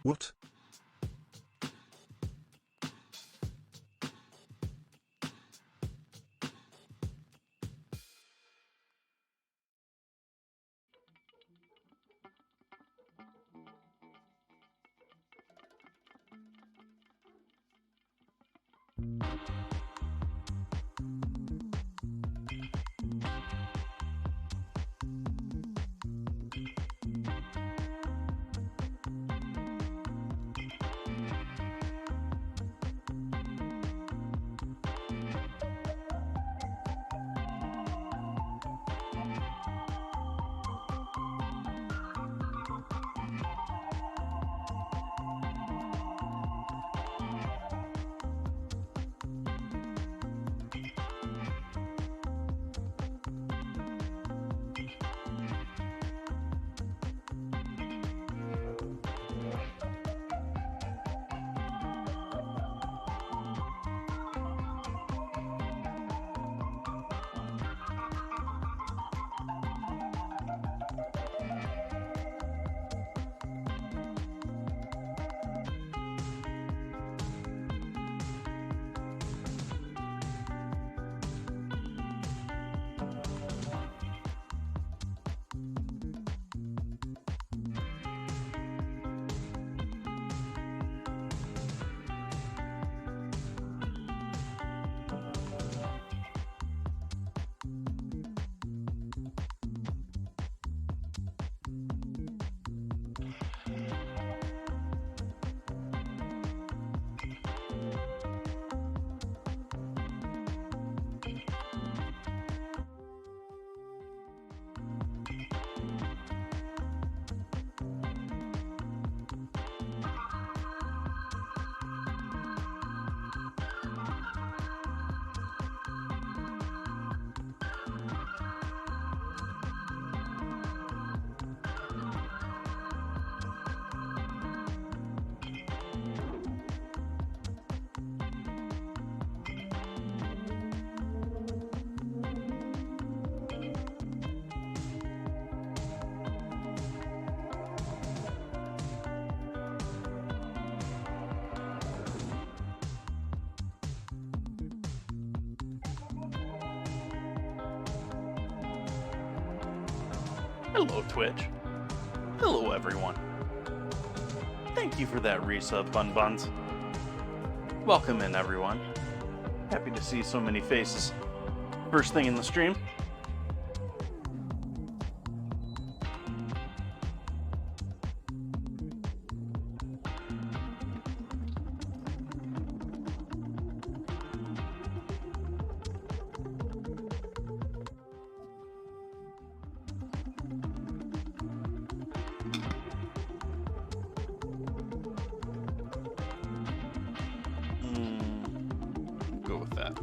What? Hello, Twitch. Hello, everyone. Thank you for that resub, Bun Buns. Welcome in, everyone. Happy to see so many faces. First thing in the stream. Go with that.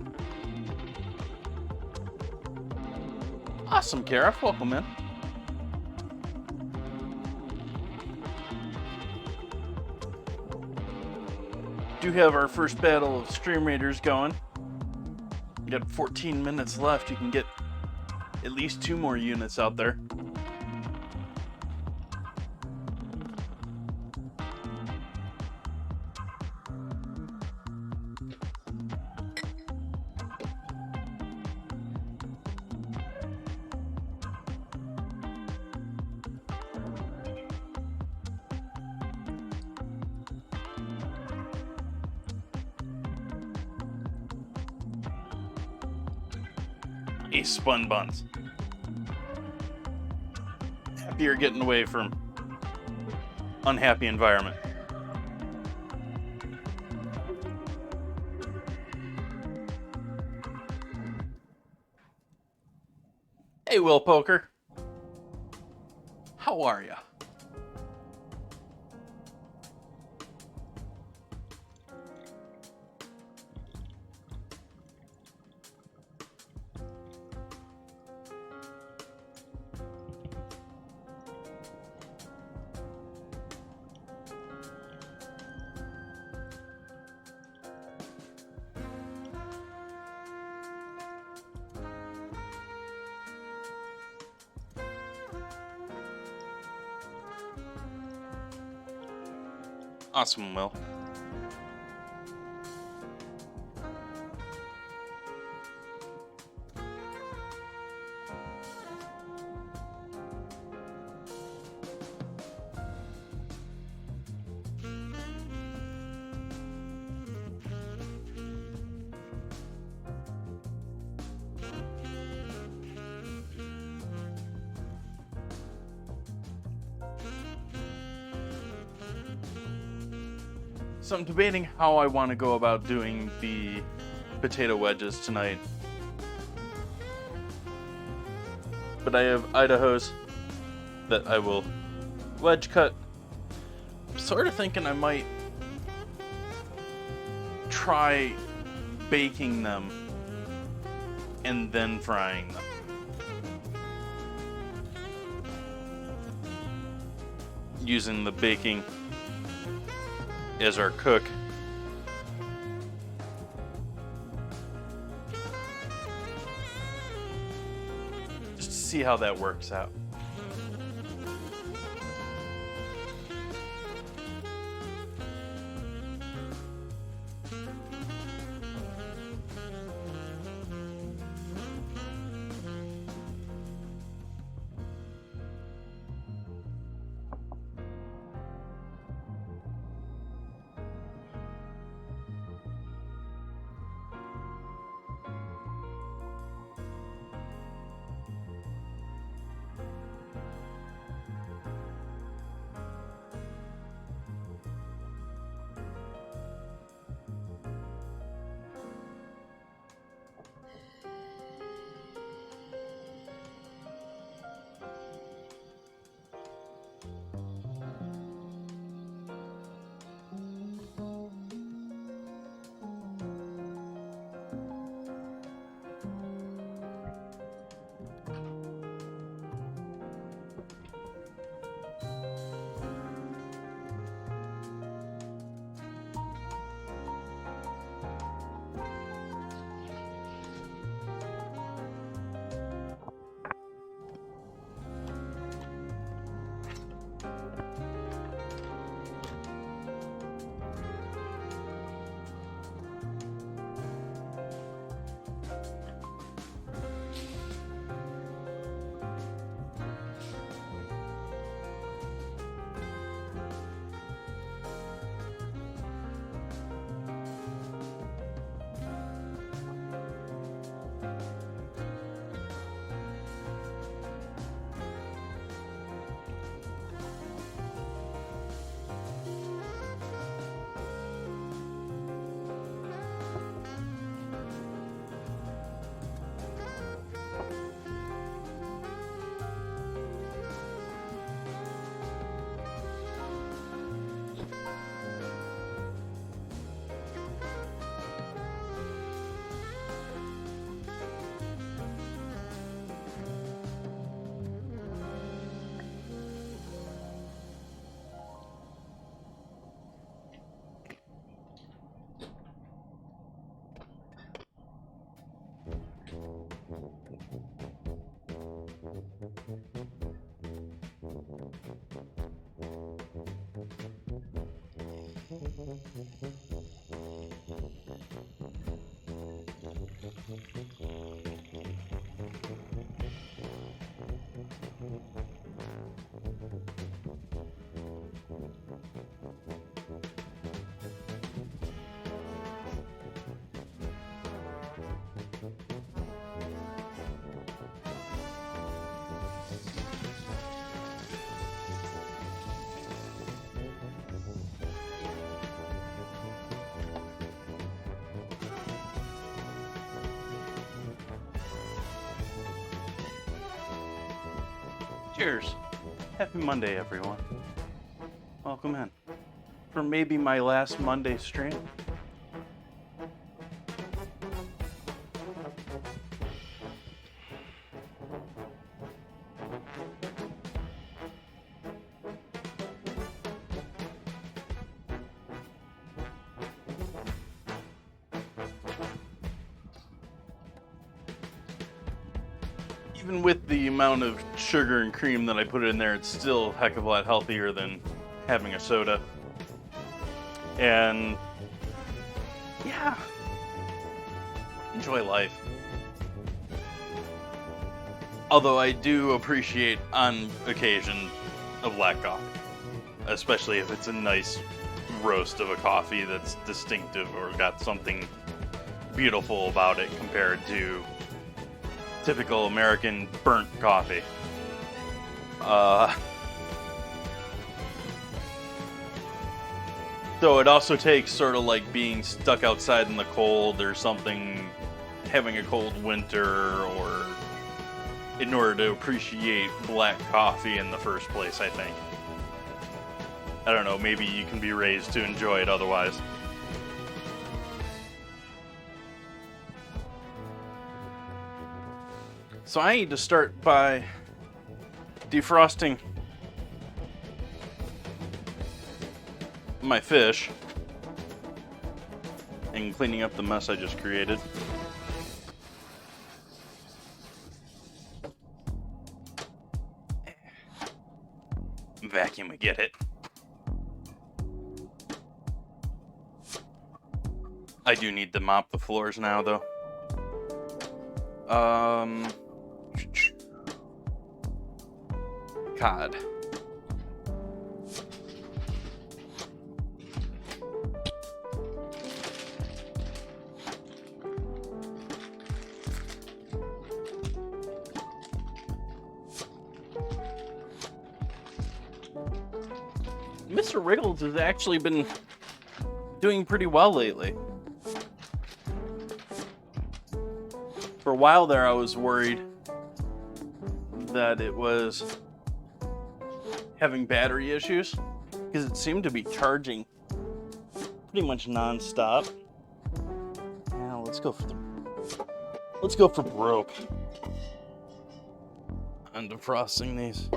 Awesome, Kara. Welcome in. Do have our first battle of Stream Raiders going. We got 14 minutes left. You can get at least 2 more units out there. Spun Buns. Happy you're getting away from unhappy environment. Hey, Will Poker. How are ya? Awesome, Will. So I'm debating how I want to go about doing the potato wedges tonight. But I have Idaho's that I will wedge cut. I'm sort of thinking I might try baking them and then frying them. Using the baking as our cook. Just to see how that works out. Cheers. Happy Monday, everyone. Welcome in. For maybe my last Monday stream. Even with the amount of sugar and cream that I put in there, it's still a heck of a lot healthier than having a soda. And yeah, enjoy life. Although I do appreciate on occasion a black coffee, especially if it's a nice roast of a coffee that's distinctive or got something beautiful about it compared to typical American burnt coffee. So it also takes sort of like being stuck outside in the cold or something, having a cold winter, or in order to appreciate black coffee in the first place, I think. I don't know, maybe you can be raised to enjoy it otherwise. So I need to start by defrosting my fish and cleaning up the mess I just created. Vacuum, we get it. I do need to mop the floors now, though. God. Mr. Wriggles has actually been doing pretty well lately. For a while there, I was worried that it was having battery issues, because it seemed to be charging pretty much non-stop. Now let's go for broke on defrosting these.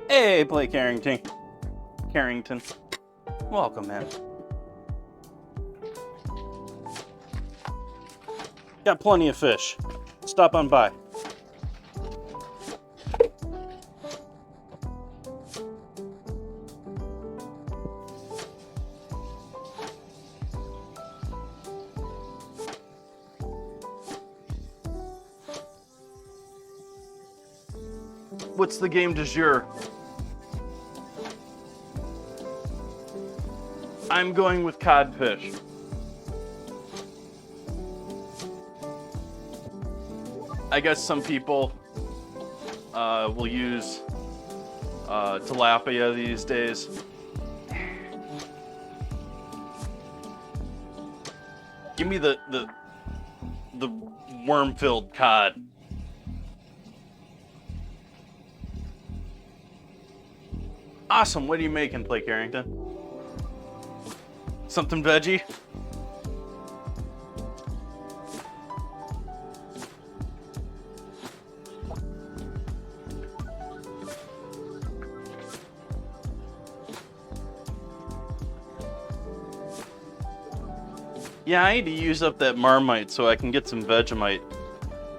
Hey, Blake Carrington. Welcome, man. Got plenty of fish. Stop on by. What's the game du jour? I'm going with codfish. I guess some people will use tilapia these days. Give me the worm-filled cod. Awesome. What are you making, Blake Carrington? Something veggie? Yeah, I need to use up that Marmite so I can get some Vegemite.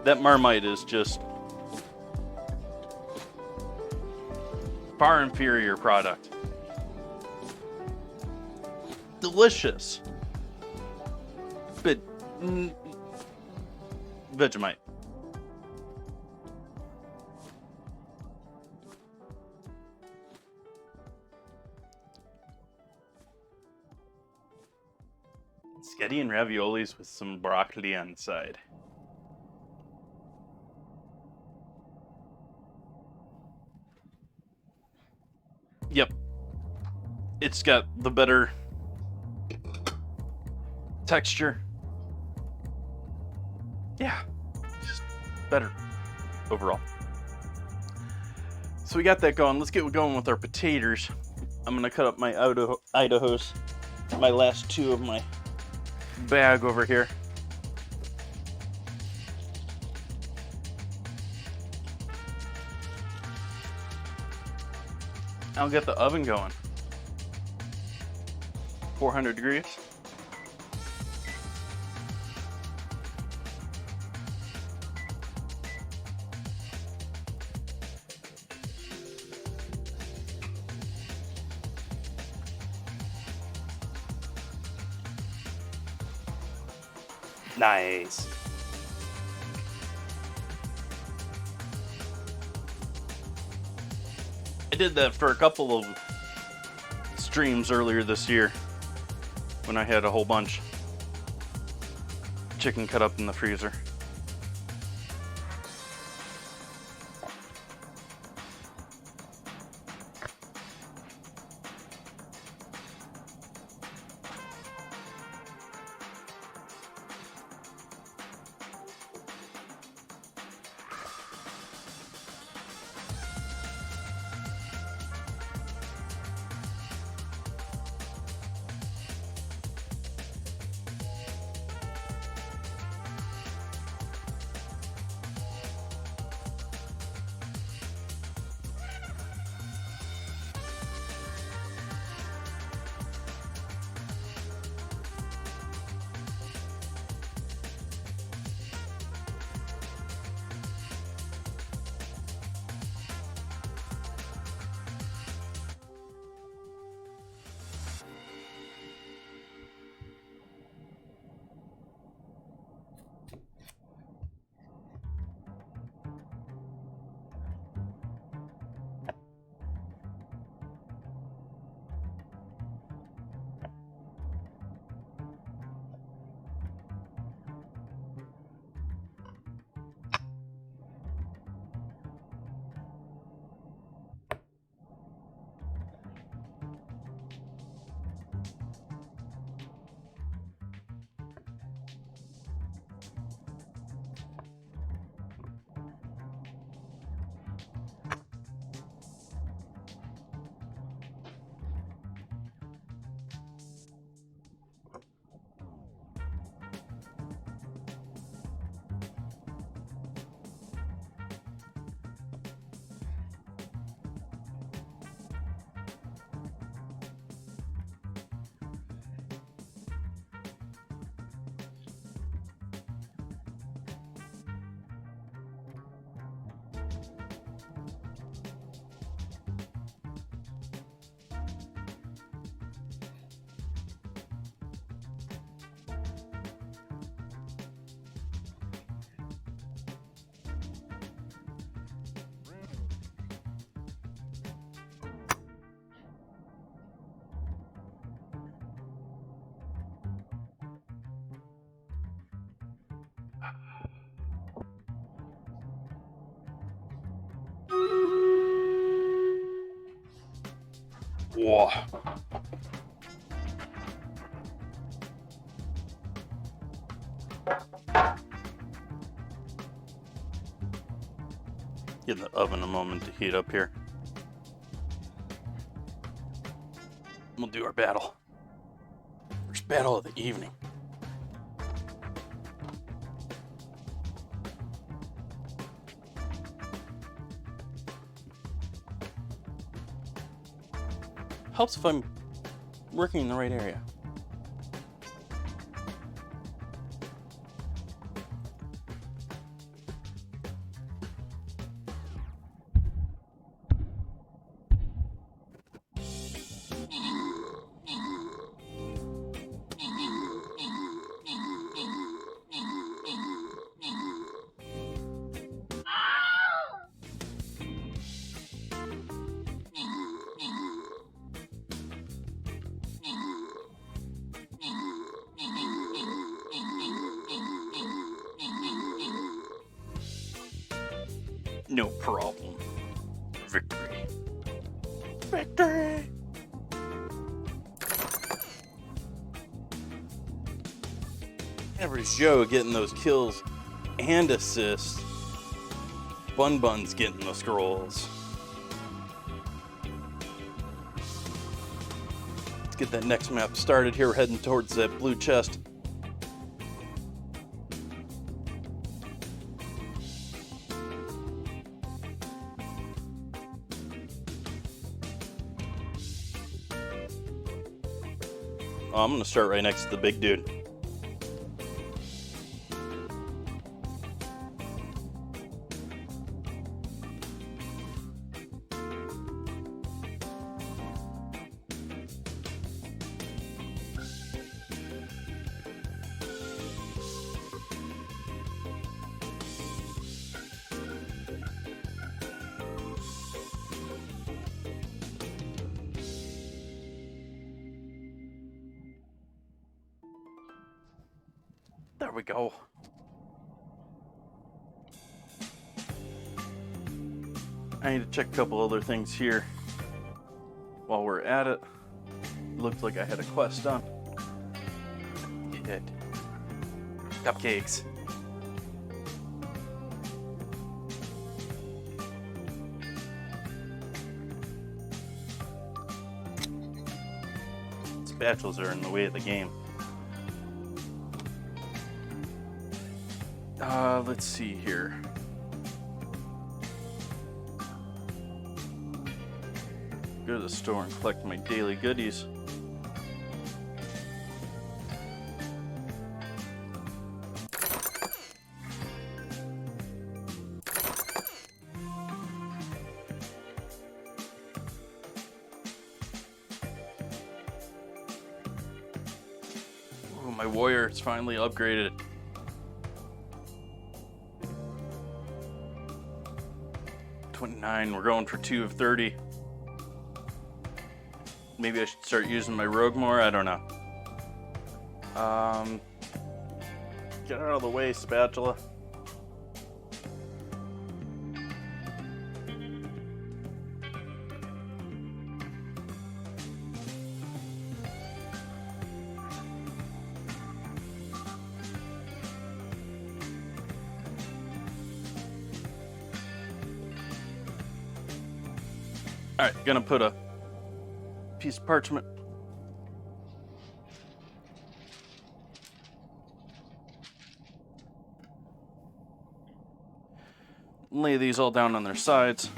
That Marmite is just far inferior product. Delicious. But Vegemite. Spaghetti and raviolis with some broccoli on the side. Yep. It's got the better texture. Yeah. Just better overall. So we got that going. Let's get going with our potatoes. I'm going to cut up my Idahos. My last two of my bag over here. I'll get the oven going. 400 degrees. Nice. I did that for a couple of streams earlier this year when I had a whole bunch chicken cut up in the freezer. Whoa. Give the oven a moment to heat up here. We'll do our battle. First battle of the evening. Helps if I'm working in the right area. No problem. Victory. Victory! Every show getting those kills and assists. Bun's getting the scrolls. Let's get that next map started here. We're heading towards that blue chest. Oh, I'm going to start right next to the big dude. There we go. I need to check a couple other things here while we're at it. Looked like I had a quest done. You did. Cupcakes. Spatulas are in the way of the game. Let's see here. Go to the store and collect my daily goodies. Ooh, my warrior is finally upgraded. We're going for 2 of 30. Maybe I should start using my rogue more. I don't know. Get out of the way, spatula. Alright, gonna put a piece of parchment. Lay these all down on their sides.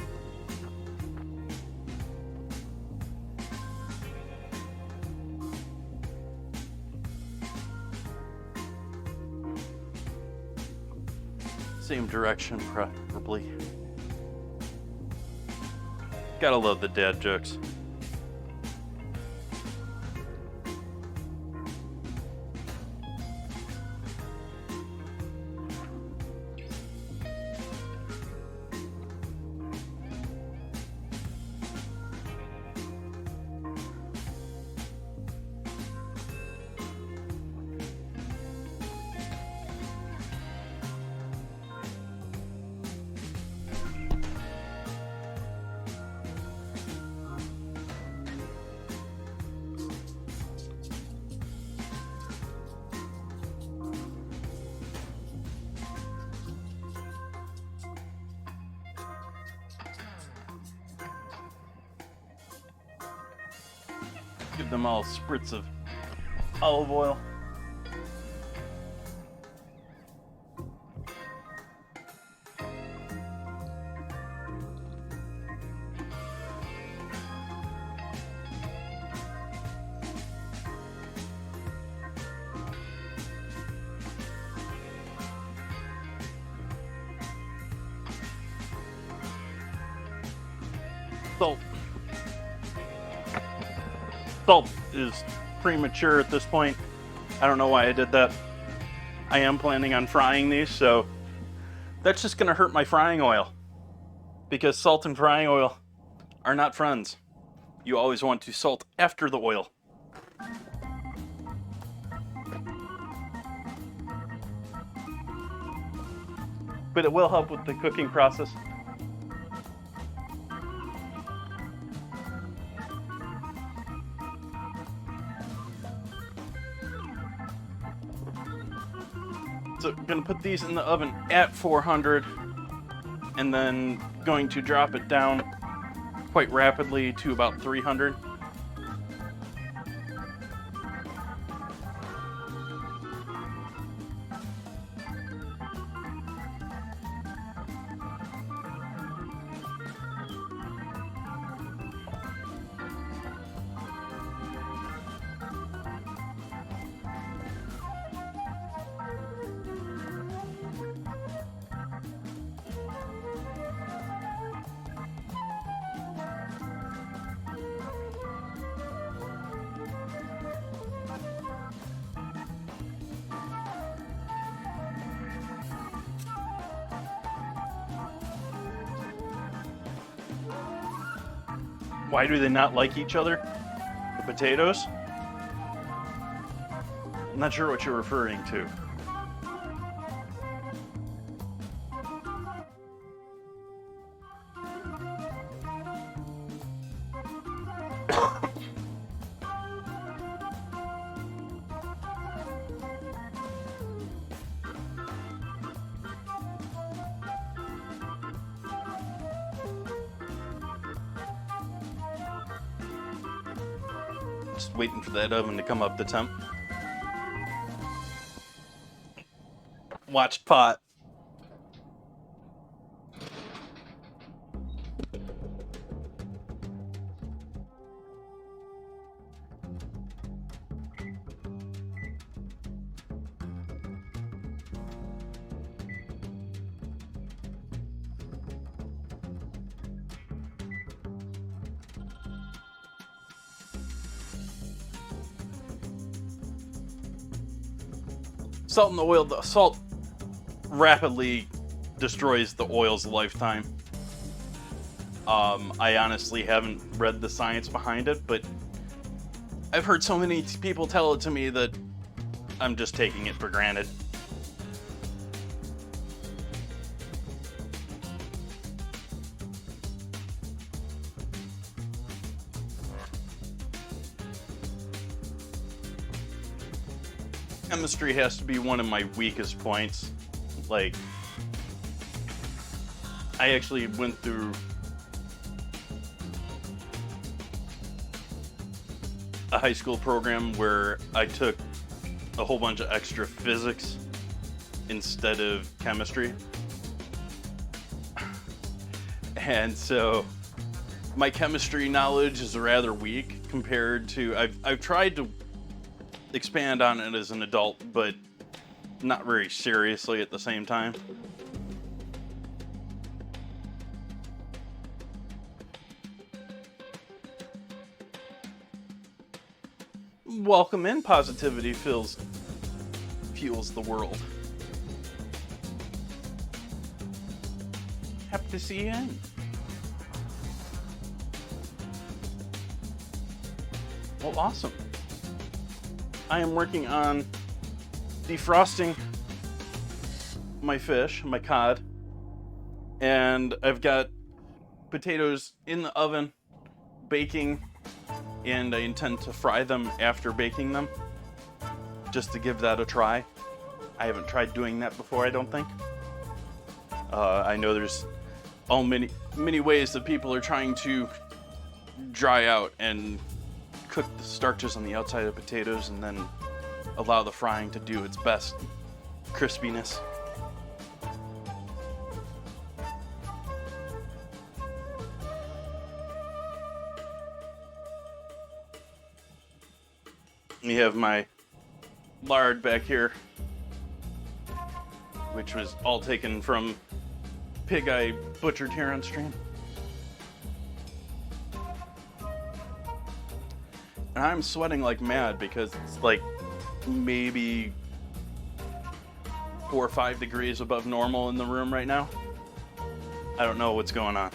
Same direction, preferably. Gotta love the dad jokes. Give them all spritz of olive oil. Salt is premature at this point. I don't know why I did that. I am planning on frying these, so that's just gonna hurt my frying oil, because salt and frying oil are not friends. You always want to salt after the oil. But it will help with the cooking process. So I'm going to put these in the oven at 400 and then going to drop it down quite rapidly to about 300. Why do they not like each other? The potatoes? I'm not sure what you're referring to. Just waiting for that oven to come up to temp. Watch pot. Salt in the oil. The salt rapidly destroys the oil's lifetime. I honestly haven't read the science behind it, but I've heard so many people tell it to me that I'm just taking it for granted. Chemistry has to be one of my weakest points. Like, I actually went through a high school program where I took a whole bunch of extra physics instead of chemistry. And so my chemistry knowledge is rather weak compared to, I've tried to expand on it as an adult, but not very seriously at the same time. Welcome in. Positivity fuels the world. Happy to see you in. Well, awesome. I am working on defrosting my fish, my cod, and I've got potatoes in the oven baking, and I intend to fry them after baking them, just to give that a try. I haven't tried doing that before, I don't think. I know there's many ways that people are trying to dry out and cook the starches on the outside of potatoes and then allow the frying to do its best crispiness. We have my lard back here, which was all taken from pig I butchered here on stream. And I'm sweating like mad because it's like maybe 4 or 5 degrees above normal in the room right now. I don't know what's going on.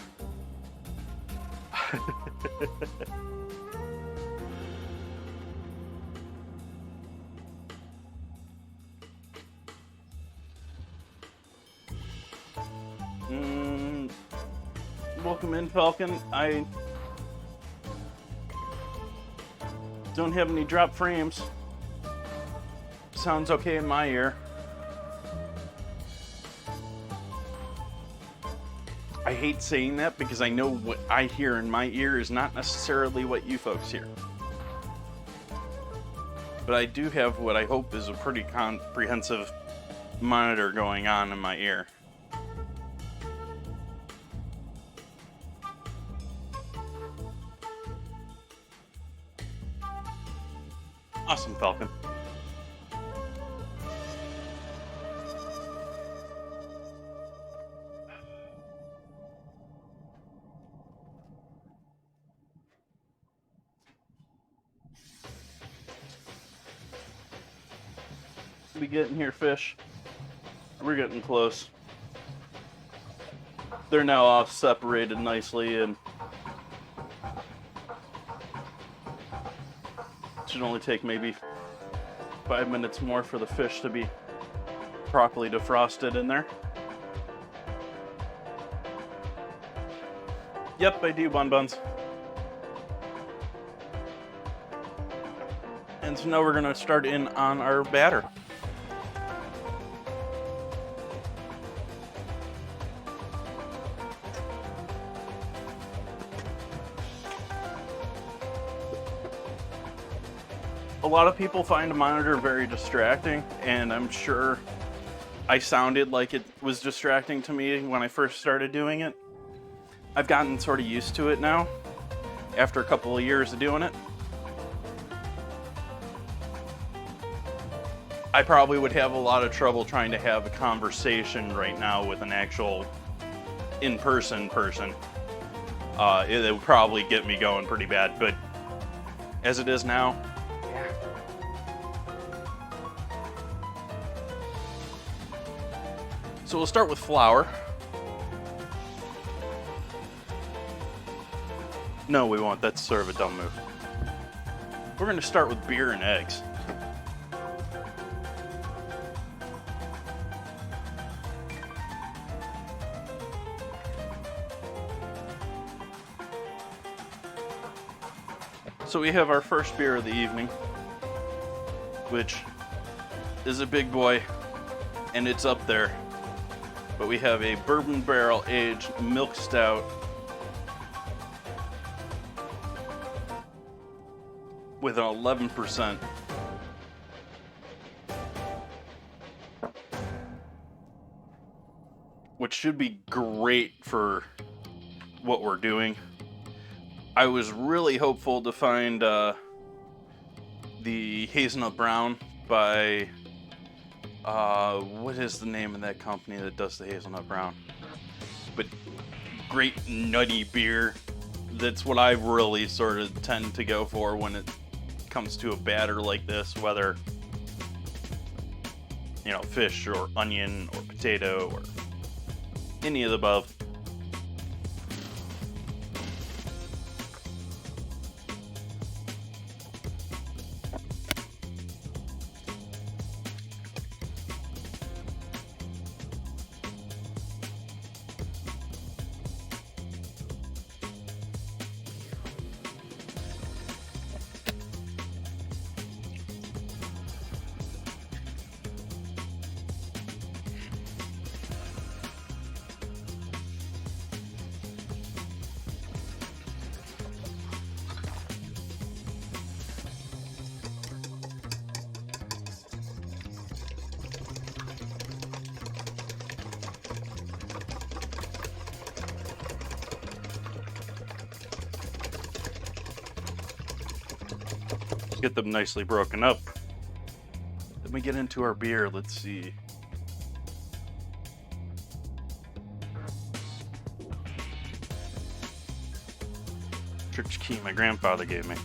Welcome in, Falcon. I don't have any drop frames. Sounds okay in my ear. I hate saying that because I know what I hear in my ear is not necessarily what you folks hear. But I do have what I hope is a pretty comprehensive monitor going on in my ear. Awesome, Falcon. We getting here, fish? We're getting close. They're now all separated nicely, and it should only take maybe 5 minutes more for the fish to be properly defrosted in there. Yep, I do, Bun Buns. And so now we're going to start in on our batter. A lot of people find a monitor very distracting, and I'm sure I sounded like it was distracting to me when I first started doing it. I've gotten sort of used to it now, after a couple of years of doing it. I probably would have a lot of trouble trying to have a conversation right now with an actual in-person person. It would probably get me going pretty bad, but as it is now, yeah. So we'll start with flour. No, we won't. That's sort of a dumb move. We're going to start with beer and eggs. So we have our first beer of the evening, which is a big boy, and it's up there. But we have a bourbon barrel aged milk stout with an 11%. Which should be great for what we're doing. I was really hopeful to find the Hazelnut Brown by, what is the name of that company that does the Hazelnut Brown? But great nutty beer. That's what I really sort of tend to go for when it comes to a batter like this, whether, you know, fish or onion or potato or any of the above. Get them nicely broken up. Then we get into our beer. Let's see. Church key my grandfather gave me.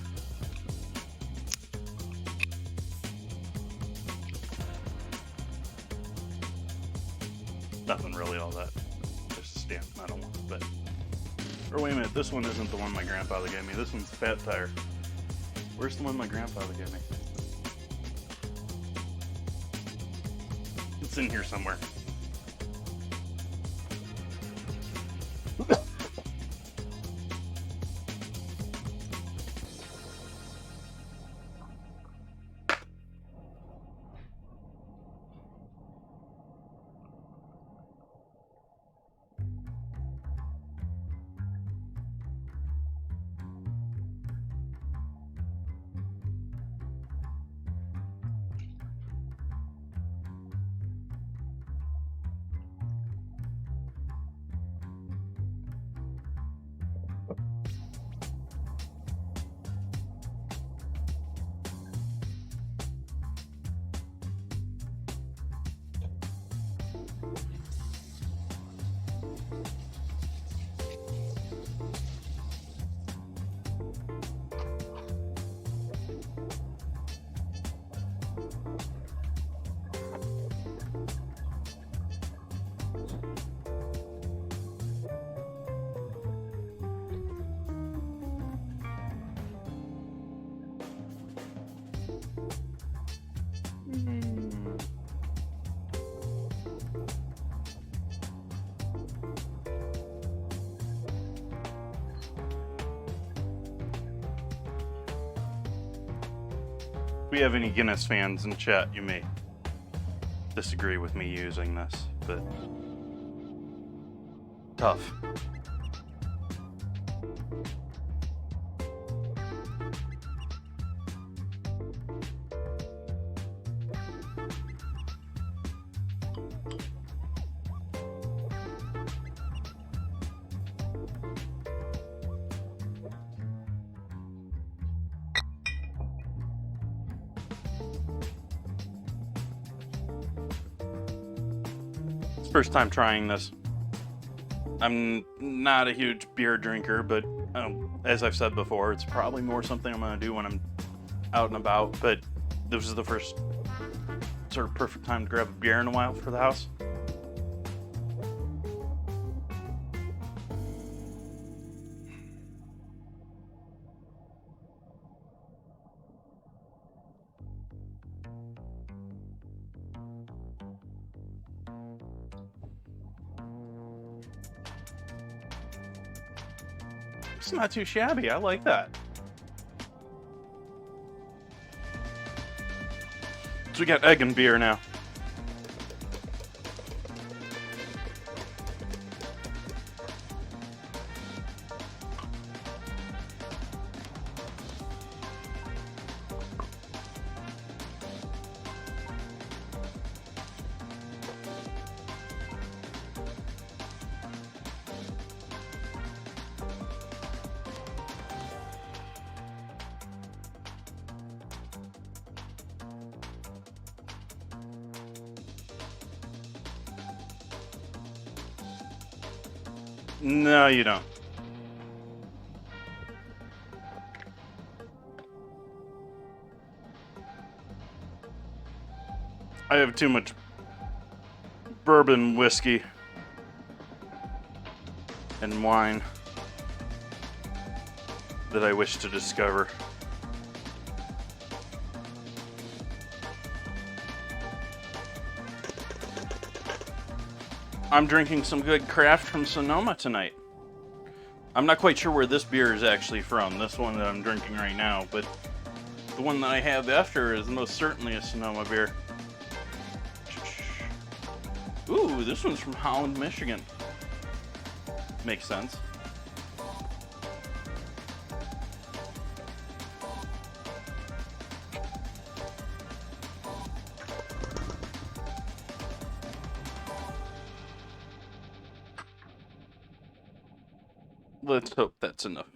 Nothing really all that. Just a stamp. I don't want it, but. Or wait a minute, this one isn't the one my grandfather gave me. This one's Fat Tire. Where's the one my grandfather gave me? It's in here somewhere. If we have any Guinness fans in chat, you may disagree with me using this, but tough. First time trying this. I'm not a huge beer drinker, but as I've said before, it's probably more something I'm going to do when I'm out and about. But this is the first sort of perfect time to grab a beer in a while for the house. It's not too shabby. I like that. So we got egg and beer now. No, you don't. I have too much bourbon whiskey and wine that I wish to discover. I'm drinking some good craft from Sonoma tonight. I'm not quite sure where this beer is actually from, this one that I'm drinking right now, but the one that I have after is most certainly a Sonoma beer. Ooh, this one's from Holland, Michigan. Makes sense. Let's hope that's enough.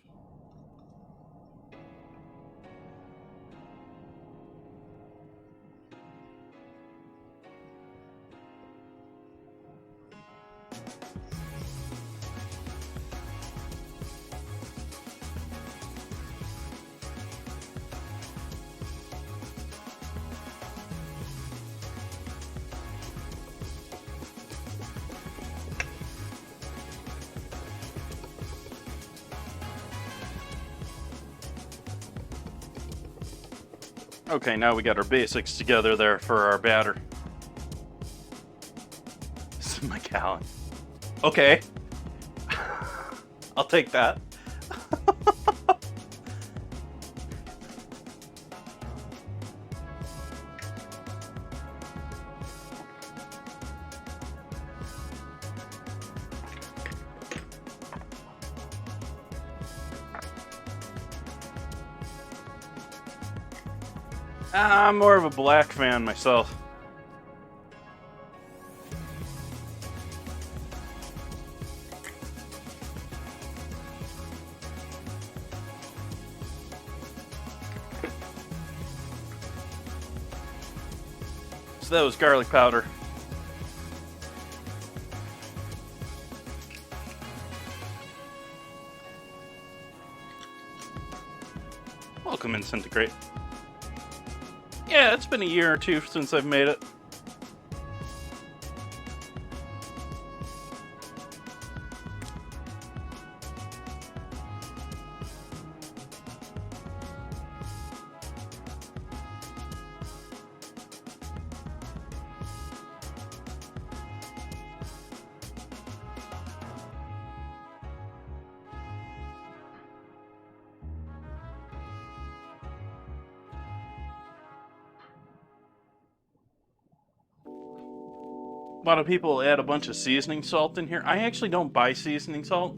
Okay, now we got our basics together there for our batter. This is my gallon. Okay. I'll take that. I'm more of a black fan myself. So that was garlic powder. Welcome in, Centigrade. Yeah, it's been a year or two since I've made it. A lot of people add a bunch of seasoning salt in here. I actually don't buy seasoning salt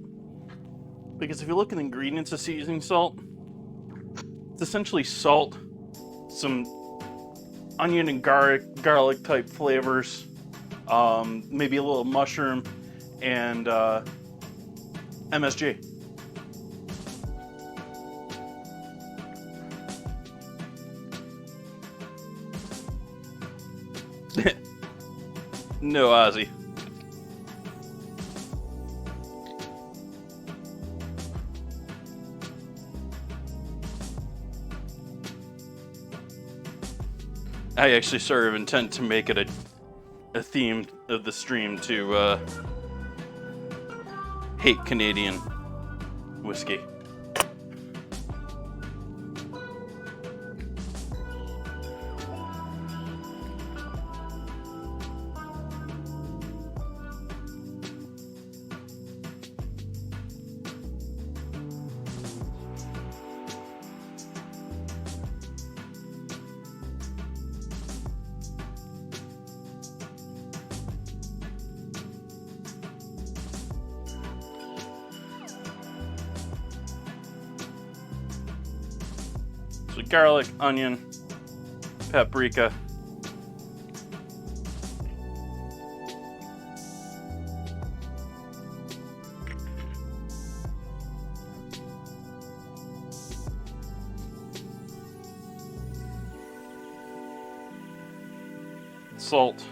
because if you look at the ingredients of seasoning salt, it's essentially salt, some onion and garlic type flavors, maybe a little mushroom, and MSG. No, Ozzy. I actually sort of intend to make it a theme of the stream to hate Canadian whiskey. So garlic, onion, paprika. Salt.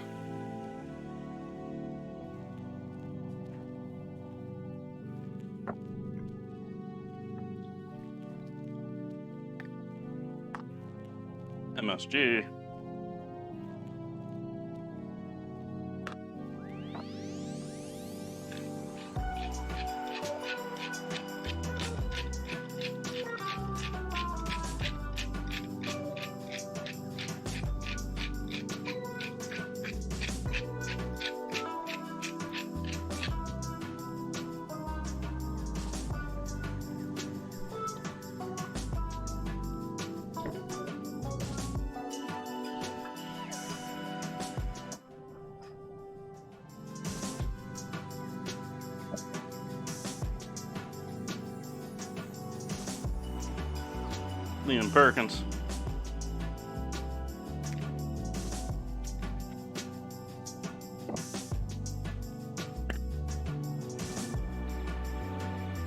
MSG. Liam Perkins.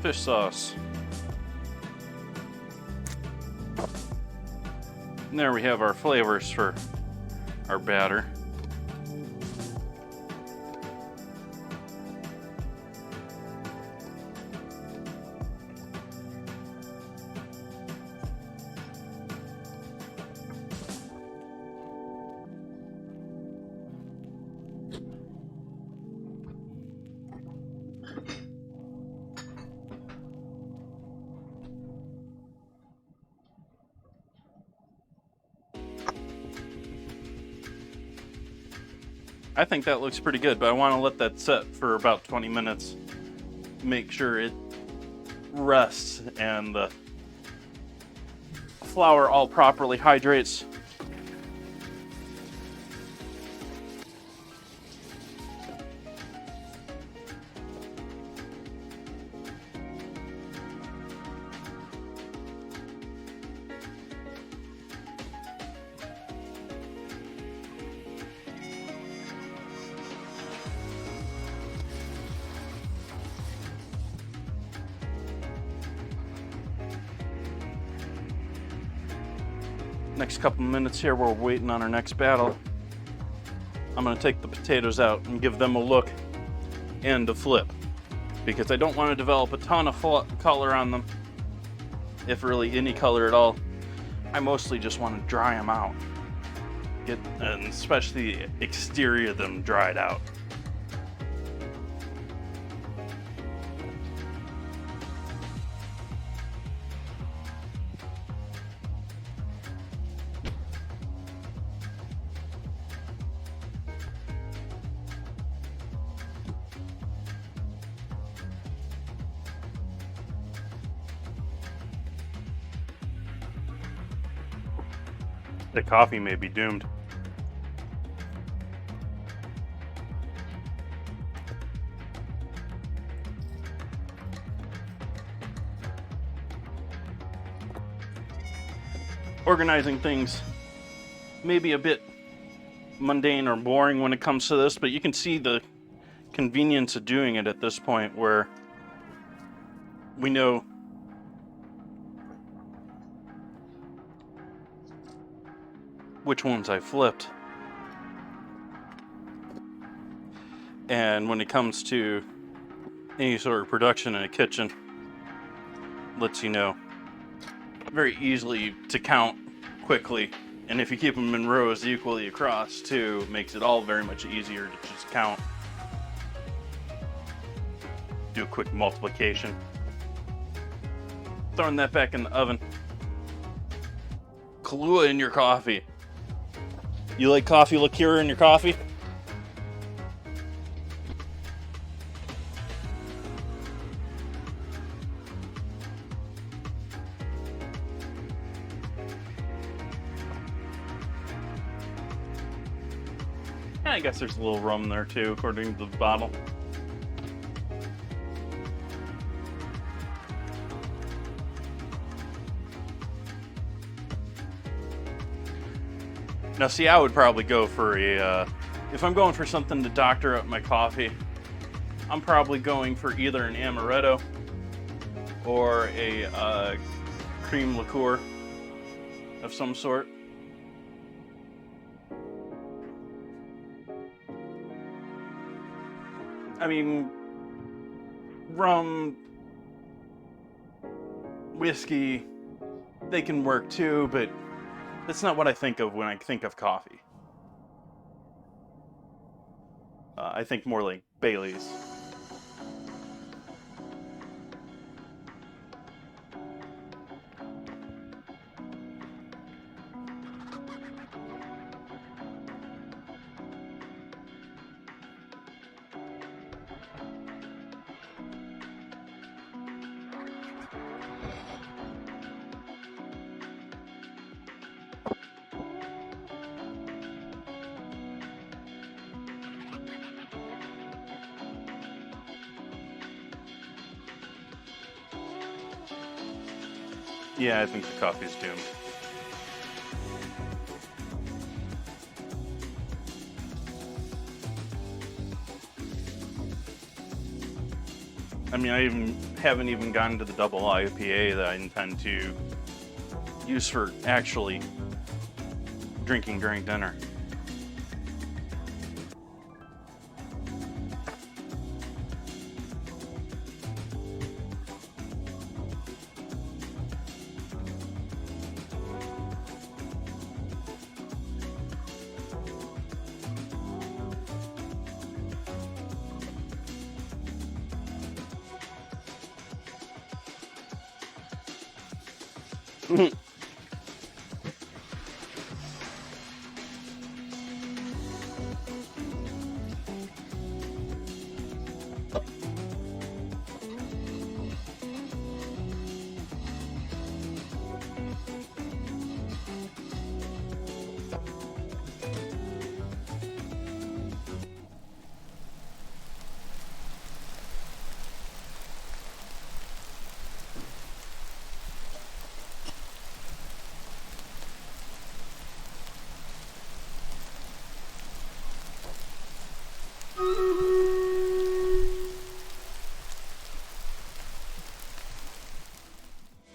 Fish sauce. And there we have our flavors for our batter. I think that looks pretty good, but I want to let that set for about 20 minutes. Make sure it rests and the flour all properly hydrates. Next couple minutes here, we're waiting on our next battle. I'm going to take the potatoes out and give them a look and a flip, because I don't want to develop a ton of color on them, if really any color at all. I mostly just want to dry them out, and especially the exterior of them dried out. The coffee may be doomed. Organizing things may be a bit mundane or boring when it comes to this, but you can see the convenience of doing it at this point, where we know which ones I flipped. And when it comes to any sort of production in a kitchen, lets you know very easily to count quickly And if you keep them in rows equally across too, it makes it all very much easier to just count. Do a quick multiplication. Throwing that back in the oven. Kahlua in your coffee. You like coffee liqueur in your coffee? I guess there's a little rum there too, according to the bottle. Now, see, I would probably go for if I'm going for something to doctor up my coffee, I'm probably going for either an amaretto or a cream liqueur of some sort. I mean, rum, whiskey, they can work too, but that's not what I think of when I think of coffee. I think more like Bailey's. Yeah, I think the coffee's doomed. I mean, I haven't even gotten to the double IPA that I intend to use for actually drinking during dinner.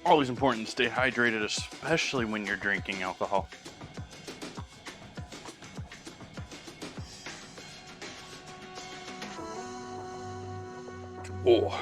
Always important to stay hydrated, especially when you're drinking alcohol. Oh.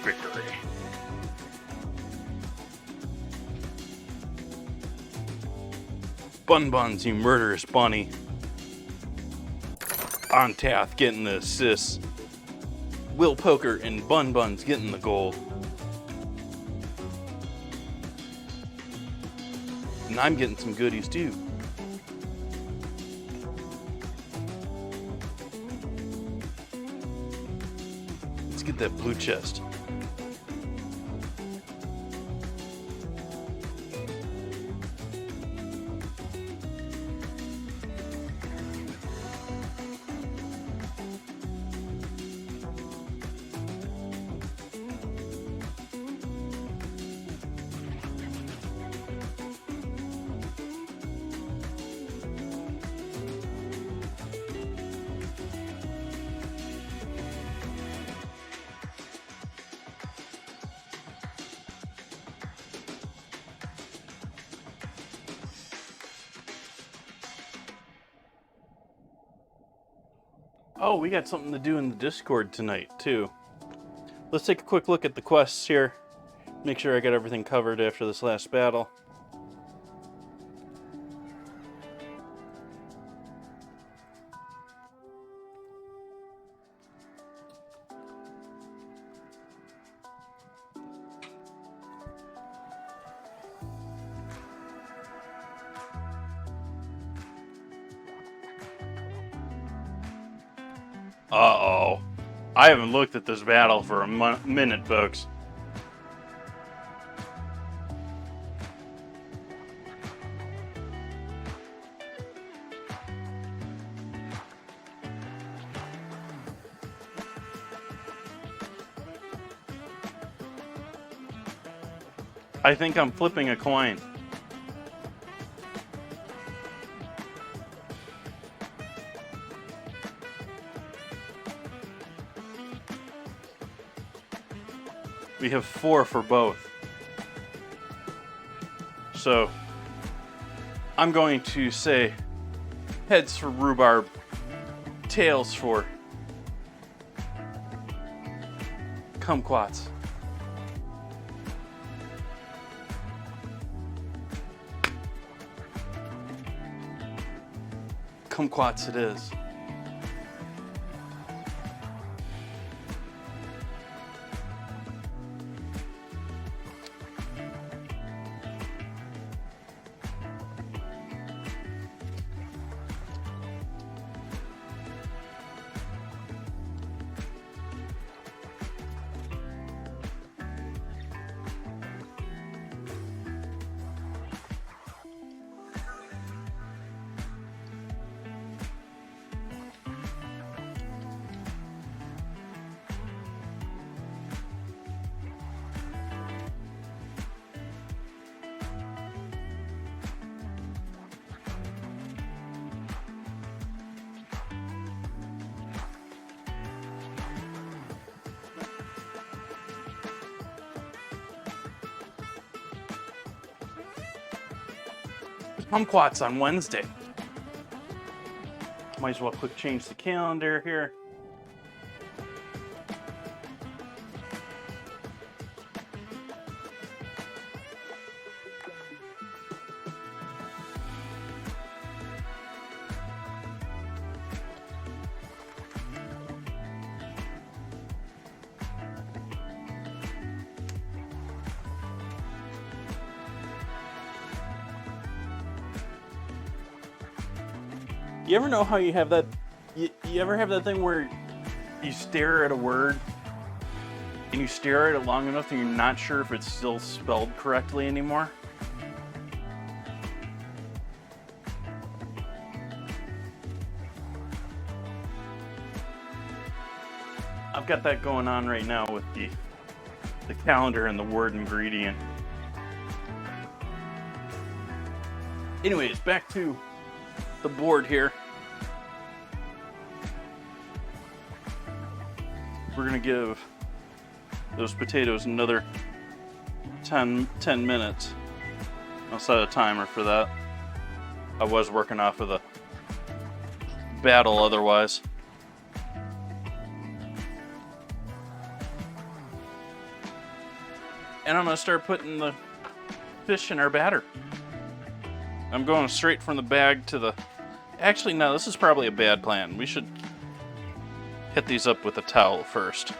Victory. Bun Buns, you murderous bunny. On Tath getting the assists. Will Poker and Bun Buns getting the gold. And I'm getting some goodies too. Let's get that blue chest. Oh, we got something to do in the Discord tonight, too. Let's take a quick look at the quests here. Make sure I got everything covered after this last battle. Uh-oh. I haven't looked at this battle for a minute, folks. I think I'm flipping a coin. We have 4 for both. So, I'm going to say heads for rhubarb, tails for kumquats. Kumquats it is. Kumquats on Wednesday. Might as well quick change the calendar here. You ever know how you have that? You ever have that thing where you stare at a word and you stare at it long enough and you're not sure if it's still spelled correctly anymore? I've got that going on right now with the calendar and the word ingredient. Anyways, back to the board here. We're gonna give those potatoes another 10 minutes. I'll set a timer for that. I was working off of the battle otherwise. And I'm gonna start putting the fish in our batter. I'm going straight from the bag to the... Actually, no, this is probably a bad plan. We should hit these up with a towel first.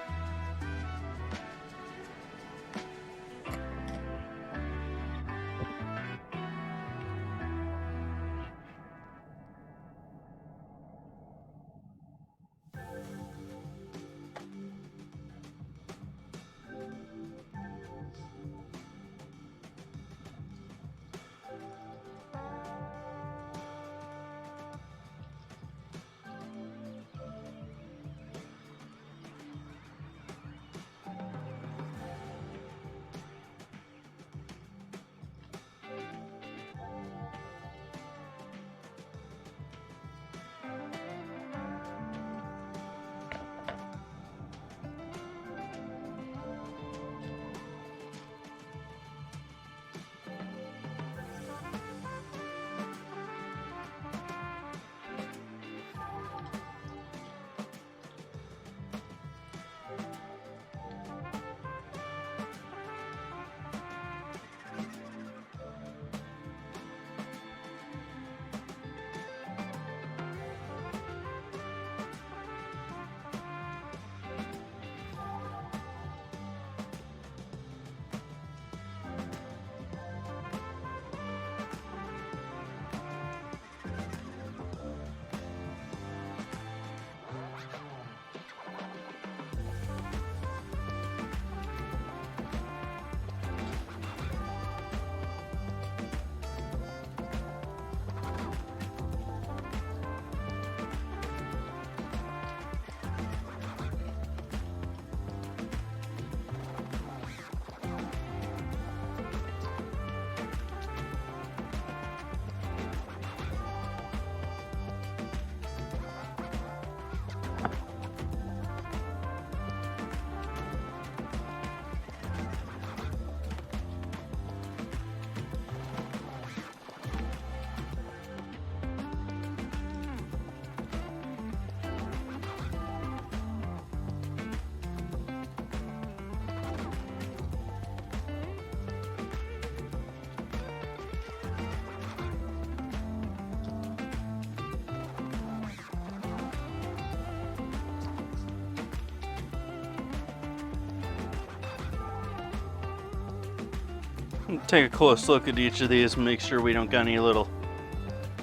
Take a close look at each of these and make sure we don't got any little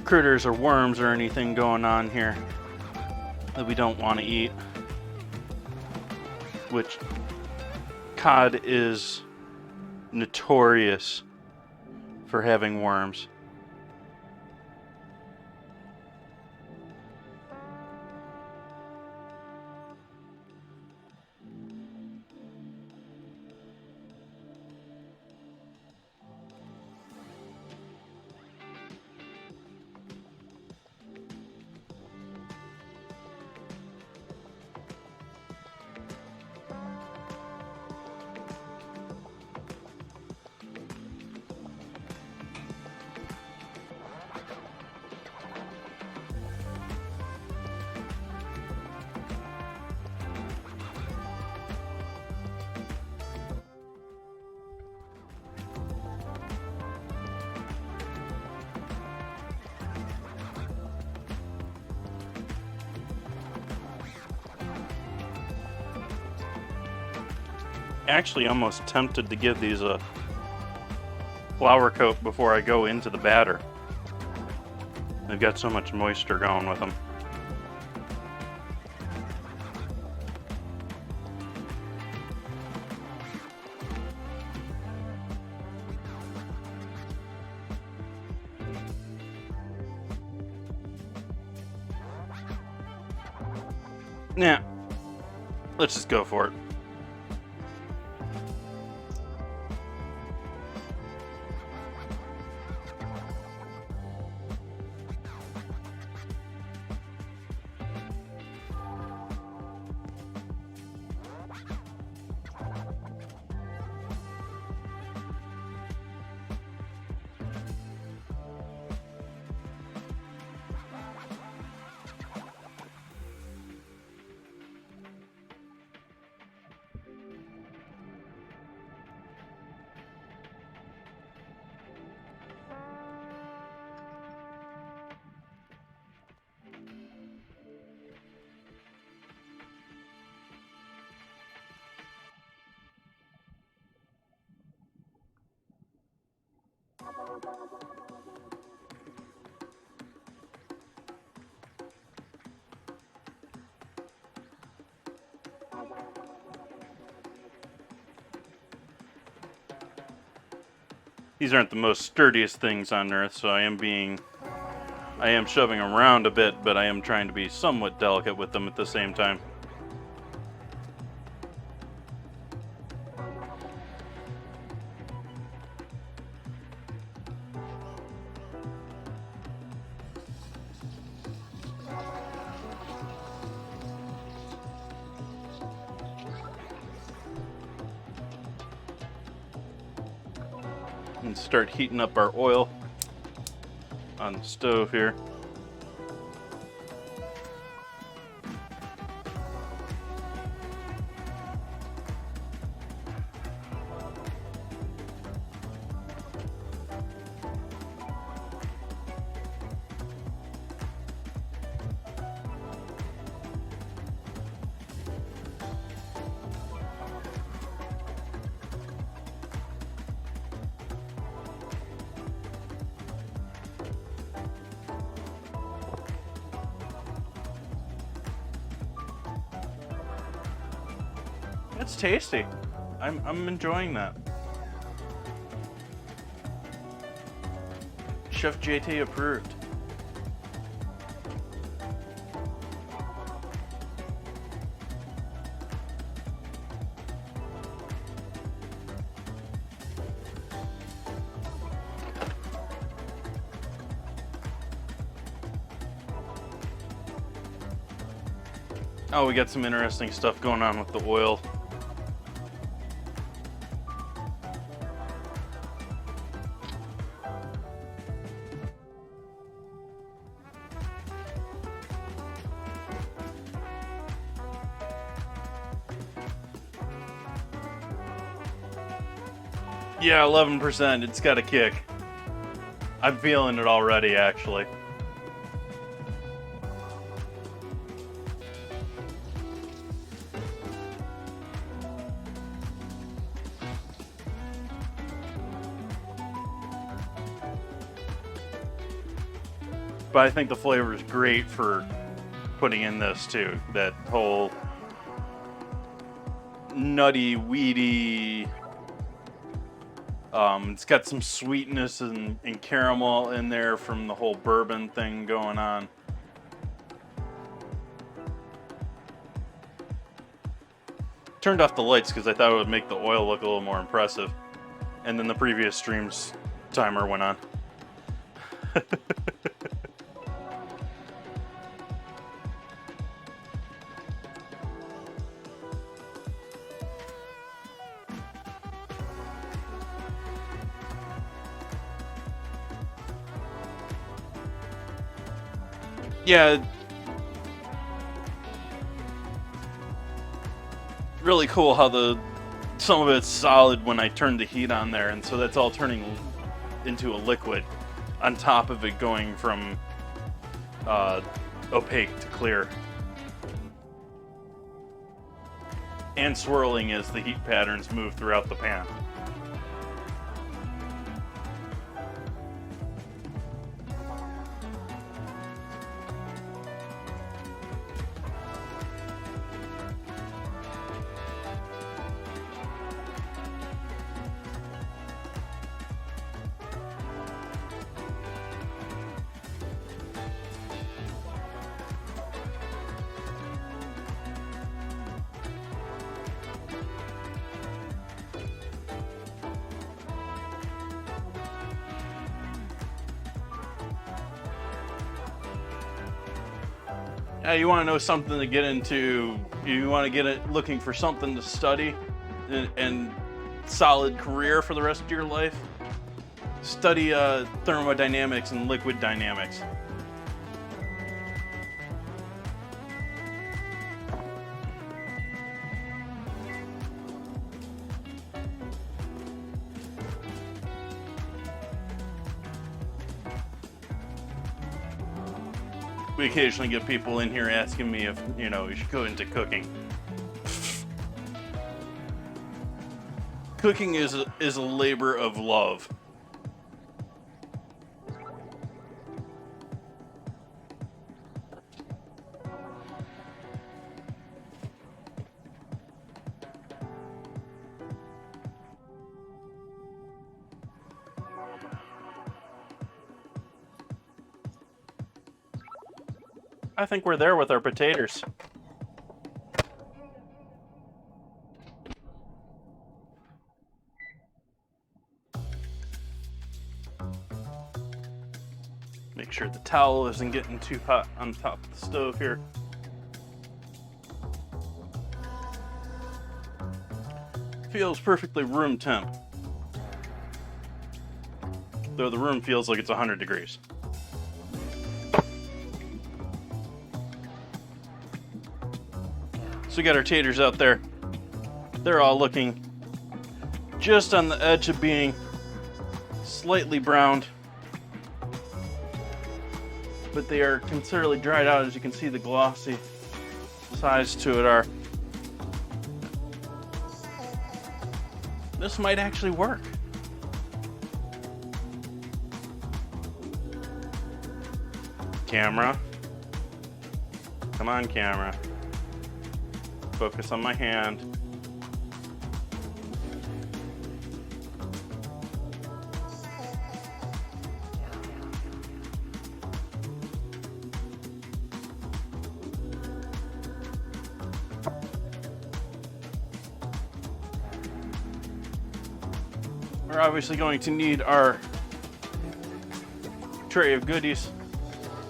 critters or worms or anything going on here that we don't want to eat. Which cod is notorious for having worms. Actually almost tempted to give these a flour coat before I go into the batter. They've got so much moisture going with them. Nah, let's just go for it. These aren't the most sturdiest things on earth, so I am shoving them around a bit, but I am trying to be somewhat delicate with them at the same time. And start heating up our oil on the stove here. It's tasty. I'm enjoying that. Chef JT approved. Oh, we got some interesting stuff going on with the oil. Yeah, 11%. It's got a kick. I'm feeling it already, actually. But I think the flavor is great for putting in this too. That whole nutty, weedy. It's got some sweetness and caramel in there from the whole bourbon thing going on. Turned off the lights because I thought it would make the oil look a little more impressive. And then the previous stream's timer went on. Yeah, really cool how some of it's solid when I turn the heat on there, and so that's all turning into a liquid on top of it going from opaque to clear. And swirling as the heat patterns move throughout the pan. You want to know something to get into, you want to get it looking for something to study and solid career for the rest of your life, study thermodynamics and liquid dynamics. We occasionally get people in here asking me if, you know, we should go into cooking. Cooking is a labor of love. I think we're there with our potatoes. Make sure the towel isn't getting too hot on top of the stove here. Feels perfectly room temp. Though the room feels like it's 100 degrees. So we got our taters out there. They're all looking just on the edge of being slightly browned. But they are considerably dried out. As you can see, the glossy sides to it are. This might actually work. Camera. Come on, camera. Focus on my hand. We're obviously going to need our tray of goodies,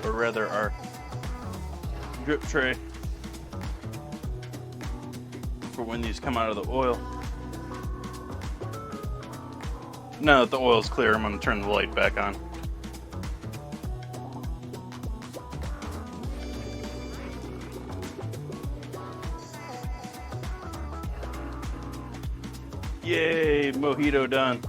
or rather our drip tray, for when these come out of the oil. Now that the oil's clear, I'm going to turn the light back on. Yay, mojito done.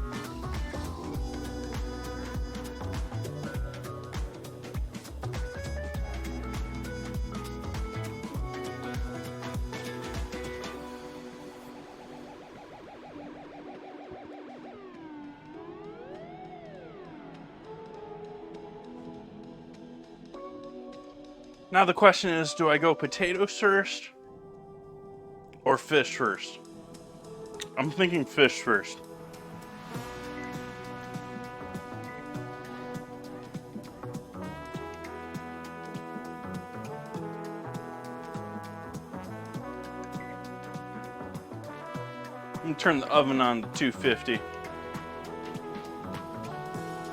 Now the question is, do I go potatoes first or fish first? I'm thinking fish first. I'm gonna turn the oven on to 250.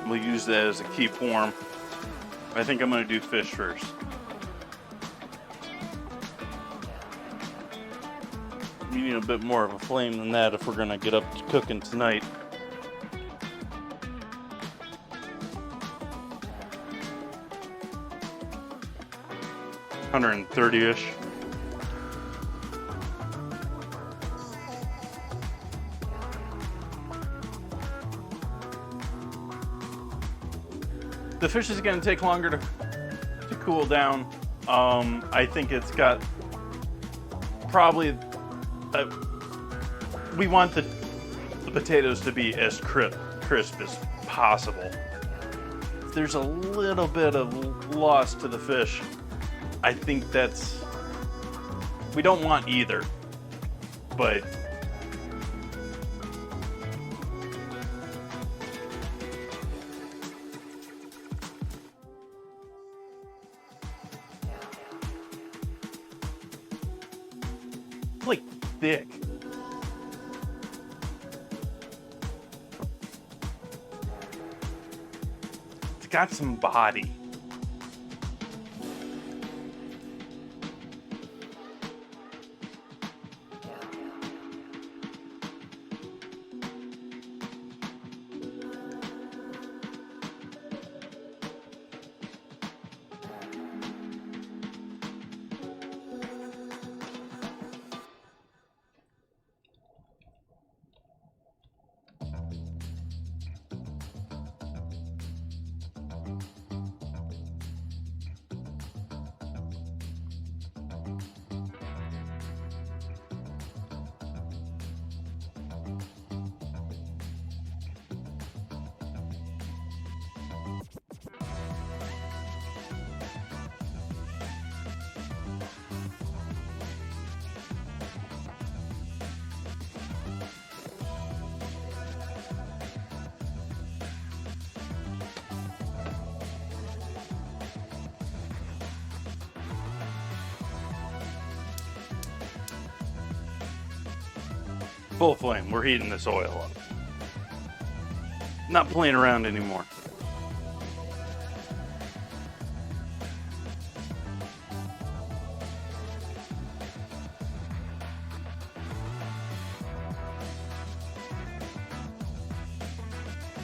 We'll use that as a keep warm. I think I'm gonna do fish first. We need a bit more of a flame than that if we're gonna get up to cooking tonight. 130-ish. The fish is going to take longer to cool down. I think it's got probably... we want the potatoes to be as crisp as possible. If there's a little bit of loss to the fish, I think that's... we don't want either, but... like thick. It's got some body. Full flame, we're heating this oil up. Not playing around anymore.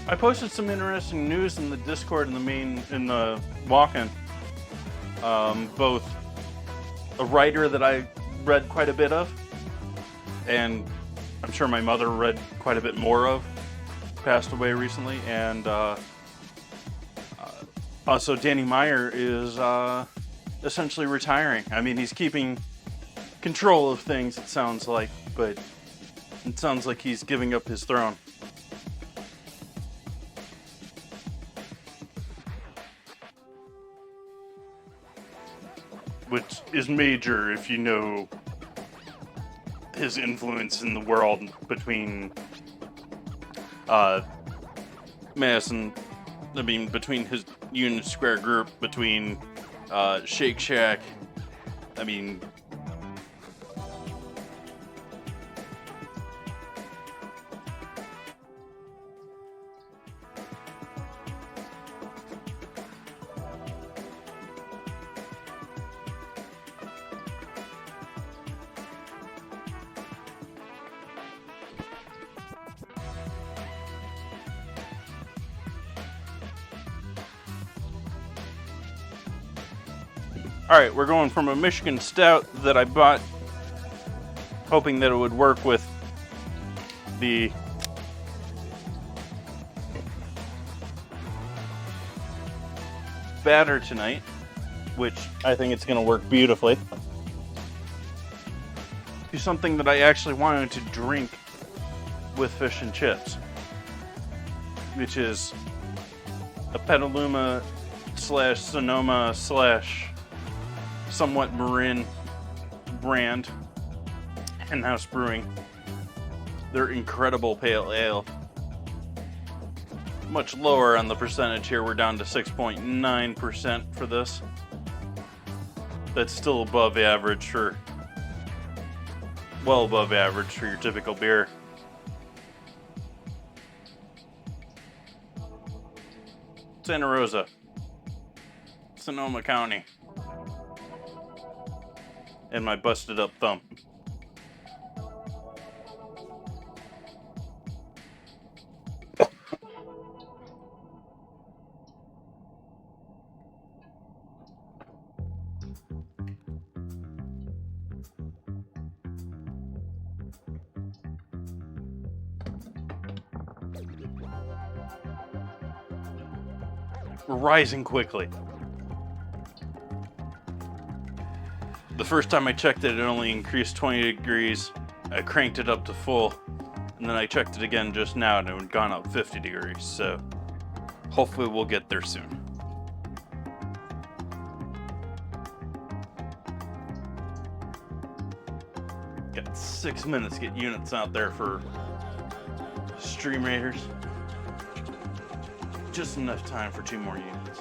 I posted some interesting news in the Discord in the walk-in. Both a writer that I read quite a bit of, and I'm sure my mother read quite a bit more of, passed away recently, and also Danny Meyer is essentially retiring. I mean, he's keeping control of things, it sounds like, but it sounds like he's giving up his throne. Which is major if you know his influence in the world between between his Union Square group, between Shake Shack, I mean, alright, we're going from a Michigan Stout that I bought hoping that it would work with the batter tonight, which I think it's going to work beautifully, to something that I actually wanted to drink with fish and chips, which is a Petaluma / Sonoma / somewhat Marin brand, Henhouse Brewing. Their incredible pale ale. Much lower on the percentage here. We're down to 6.9% for this. That's still above average for, well above average for your typical beer. Santa Rosa, Sonoma County, and my busted up thumb. We're rising quickly. The first time I checked it, it only increased 20 degrees. I cranked it up to full, and then I checked it again just now, and it had gone up 50 degrees, so hopefully we'll get there soon. Got 6 minutes to get units out there for Stream Raiders. Just enough time for 2 more units.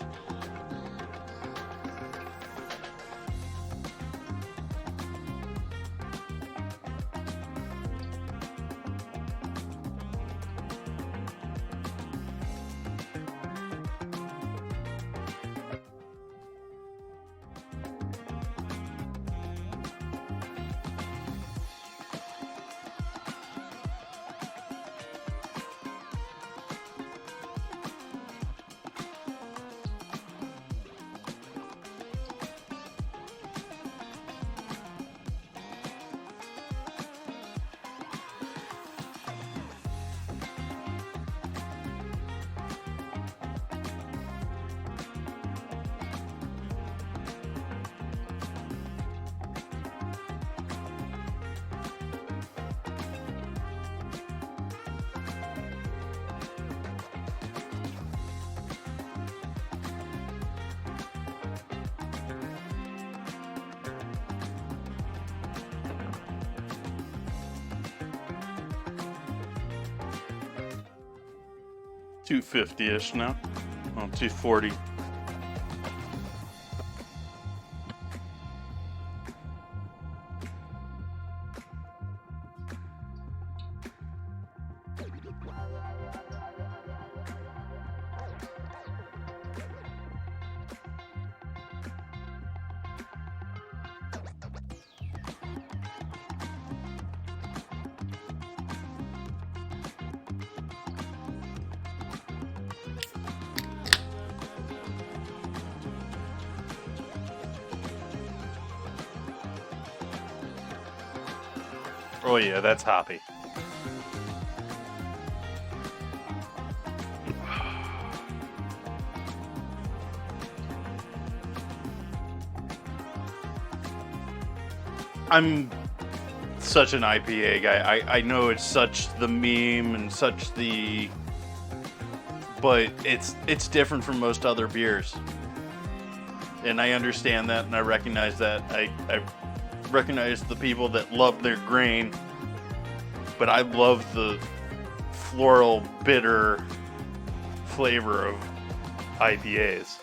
$250-ish now. Well, $240. Oh yeah, that's hoppy. I'm such an IPA guy. I know it's such the meme and such the, but it's different from most other beers. And I understand that, and I recognize that. I recognize the people that love their grain, but I love the floral, bitter flavor of IPAs.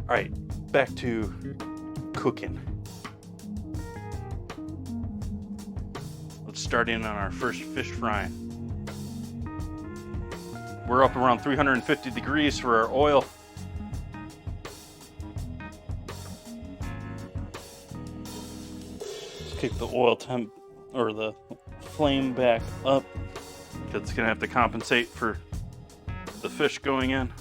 Alright, back to cooking. Let's start in on our first fish frying. We're up around 350 degrees for our oil. Let's kick the oil temp or the flame back up because it's gonna have to compensate for the fish going in.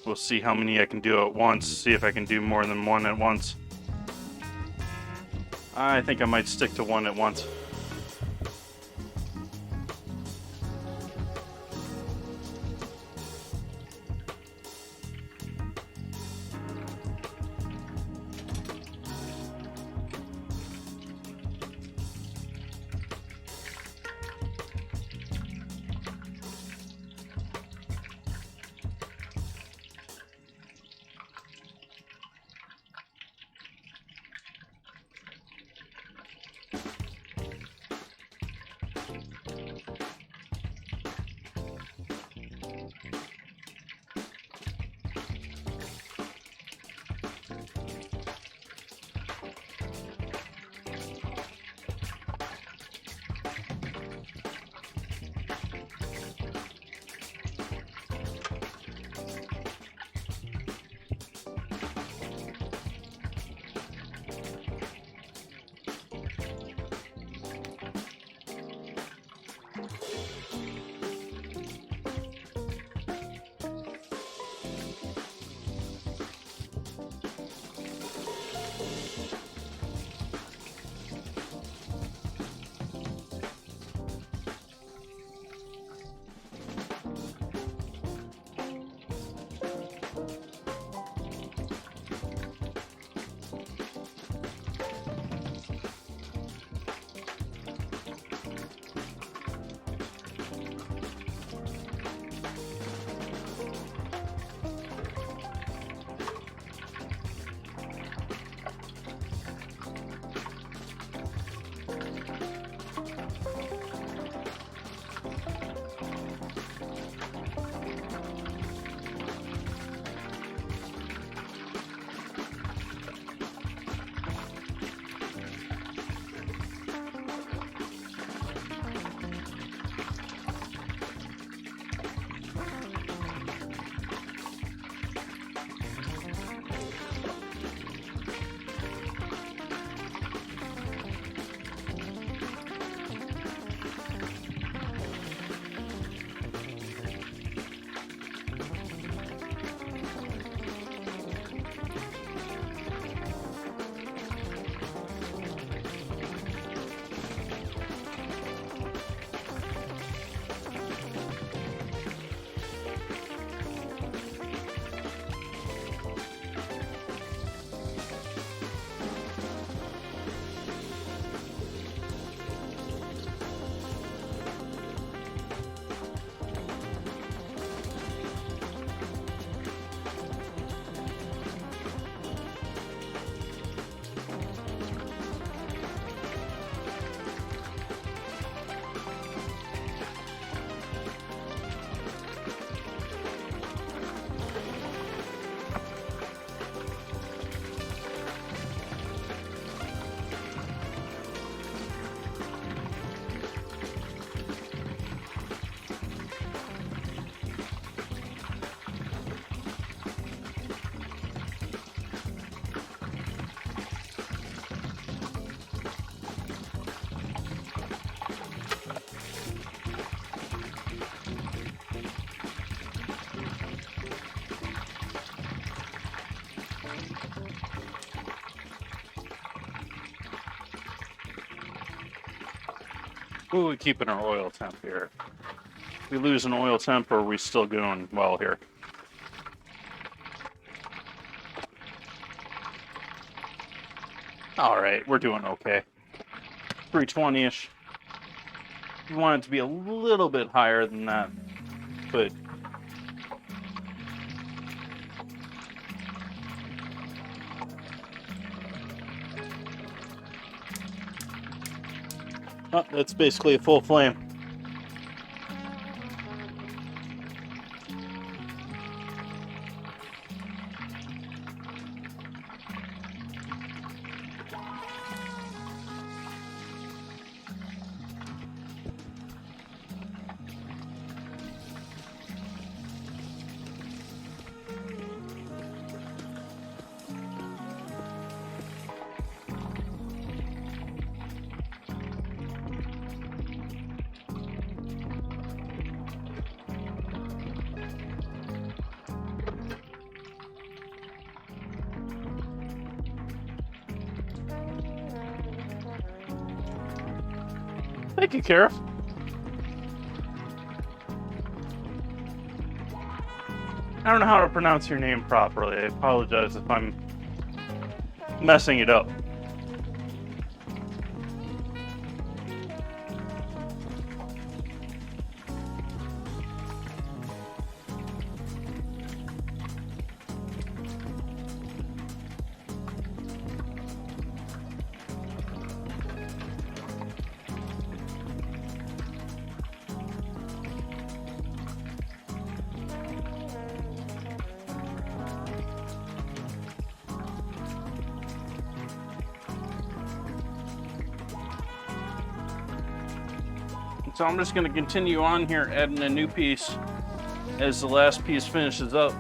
We'll see how many I can do at once, see if I can do more than one at once. I think I might stick to one at once. What are we keeping our oil temp here? We lose an oil temp, or are we still going well here? Alright, we're doing okay. 320-ish. We want it to be a little bit higher than that, but oh, that's basically a full flame. Thank you, Kara. I don't know how to pronounce your name properly. I apologize if I'm messing it up. So I'm just going to continue on here, adding a new piece as the last piece finishes up.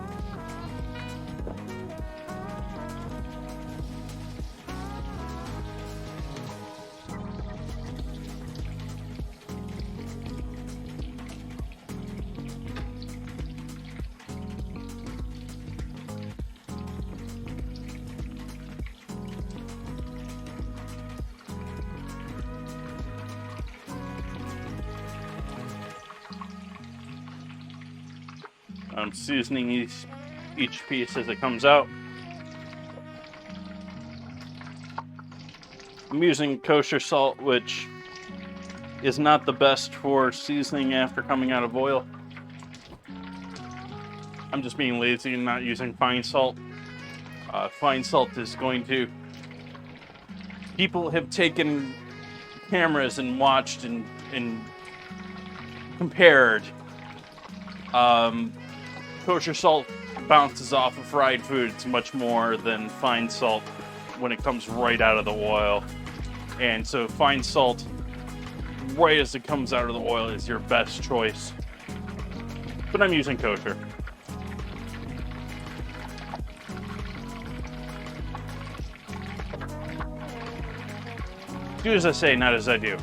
I'm seasoning each piece as it comes out. I'm using kosher salt, which is not the best for seasoning after coming out of oil. I'm just being lazy and not using fine salt. Fine salt is going to... People have taken cameras and watched and compared. Kosher salt bounces off of fried foods much more than fine salt when it comes right out of the oil. And so fine salt, right as it comes out of the oil, is your best choice. But I'm using kosher. Do as I say, not as I do.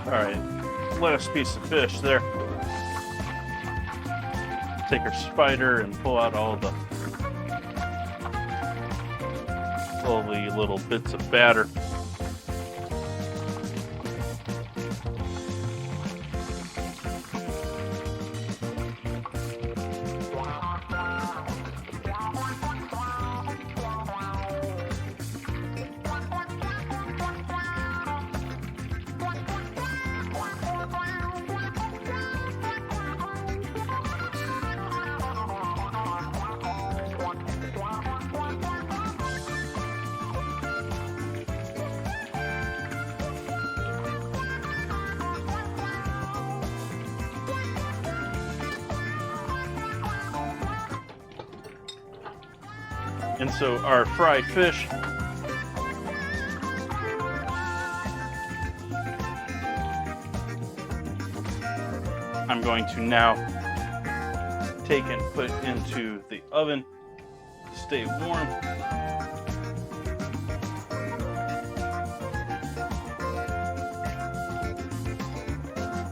Alright, last piece of fish there. Take our spider and pull out all the little bits of batter. And so our fried fish I'm going to now take and put into the oven to stay warm.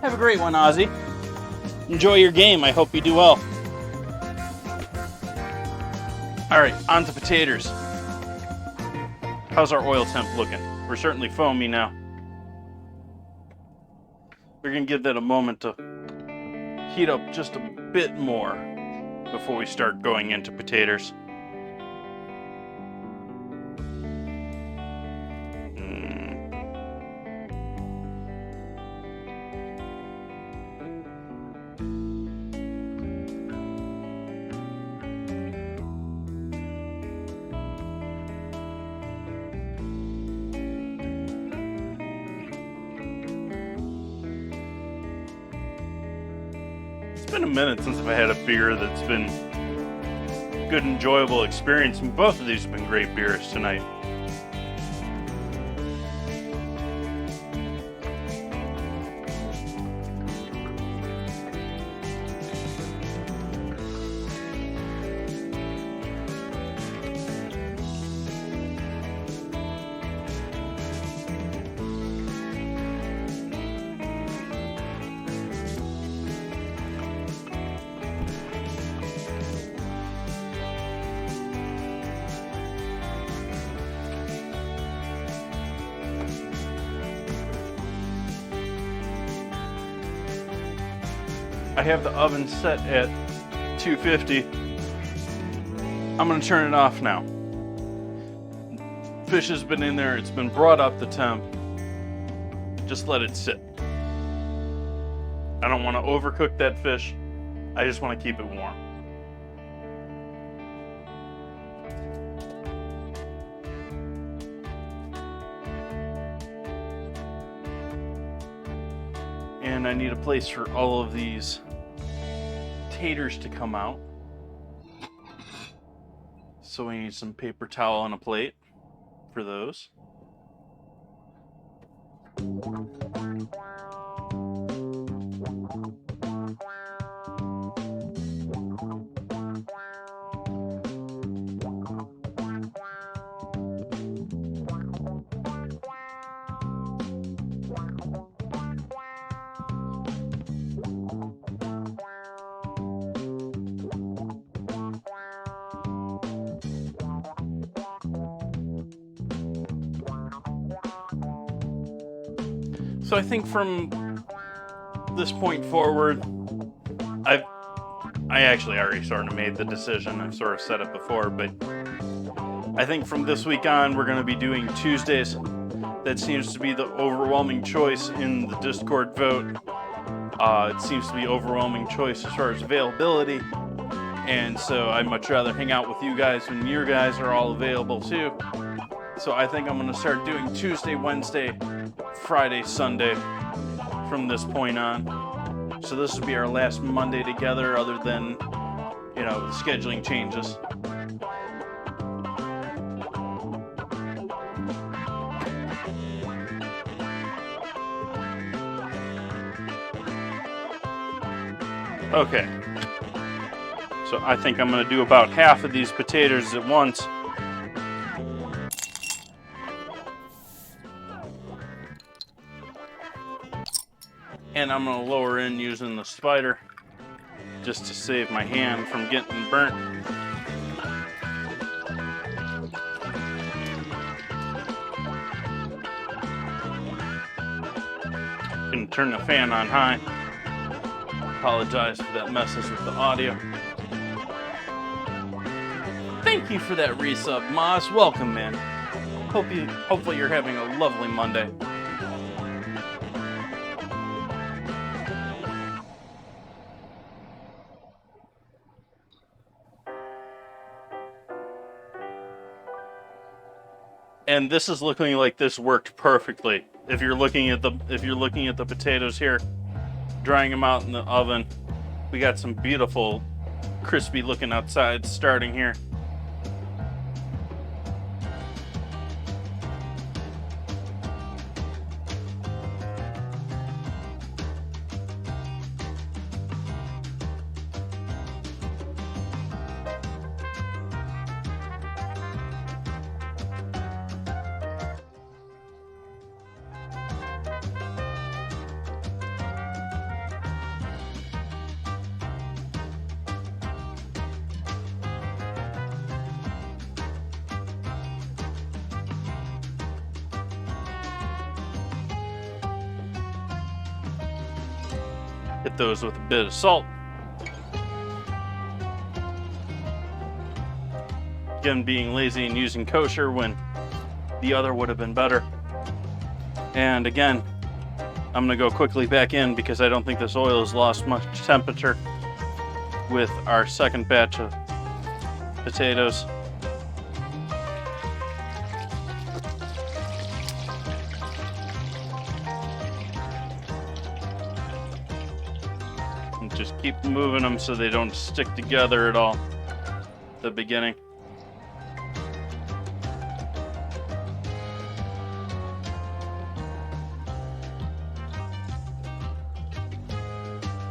Have a great one, Ozzy. Enjoy your game. I hope you do well. All right, on to potatoes. How's our oil temp looking? We're certainly foamy now. We're going to give that a moment to heat up just a bit more before we start going into potatoes. It's been a minute since I've had a beer that's been a good, enjoyable experience, and both of these have been great beers tonight. I have the oven set at 250. I'm going to turn it off now. Fish has been in there. It's been brought up the temp. Just let it sit. I don't want to overcook that fish. I just want to keep it warm. And I need a place for all of these taters to come out. So we need some paper towel and a plate for those. So I think from this point forward, I actually already sort of made the decision. I've sort of said it before, but I think from this week on, we're going to be doing Tuesdays. That seems to be the overwhelming choice in the Discord vote. It seems to be overwhelming choice as far as availability. And so I'd much rather hang out with you guys when your guys are all available too. So I think I'm going to start doing Tuesday, Wednesday, Friday, Sunday from this point on. So this will be our last Monday together other than, you know, the scheduling changes. Okay. So I think I'm going to do about half of these potatoes at once. And I'm going to lower in using the spider just to save my hand from getting burnt. Can turn the fan on high. Apologize if that messes with the audio. Thank you for that resub, Moz. Welcome, man. Hopefully you're having a lovely Monday. And this is looking like this worked perfectly. If you're looking at the potatoes here, drying them out in the oven, we got some beautiful crispy looking outside starting here. Hit those with a bit of salt. Again, being lazy and using kosher when the other would have been better. And again, I'm going to go quickly back in because I don't think this oil has lost much temperature with our second batch of potatoes. And just keep moving them so they don't stick together at all at the beginning.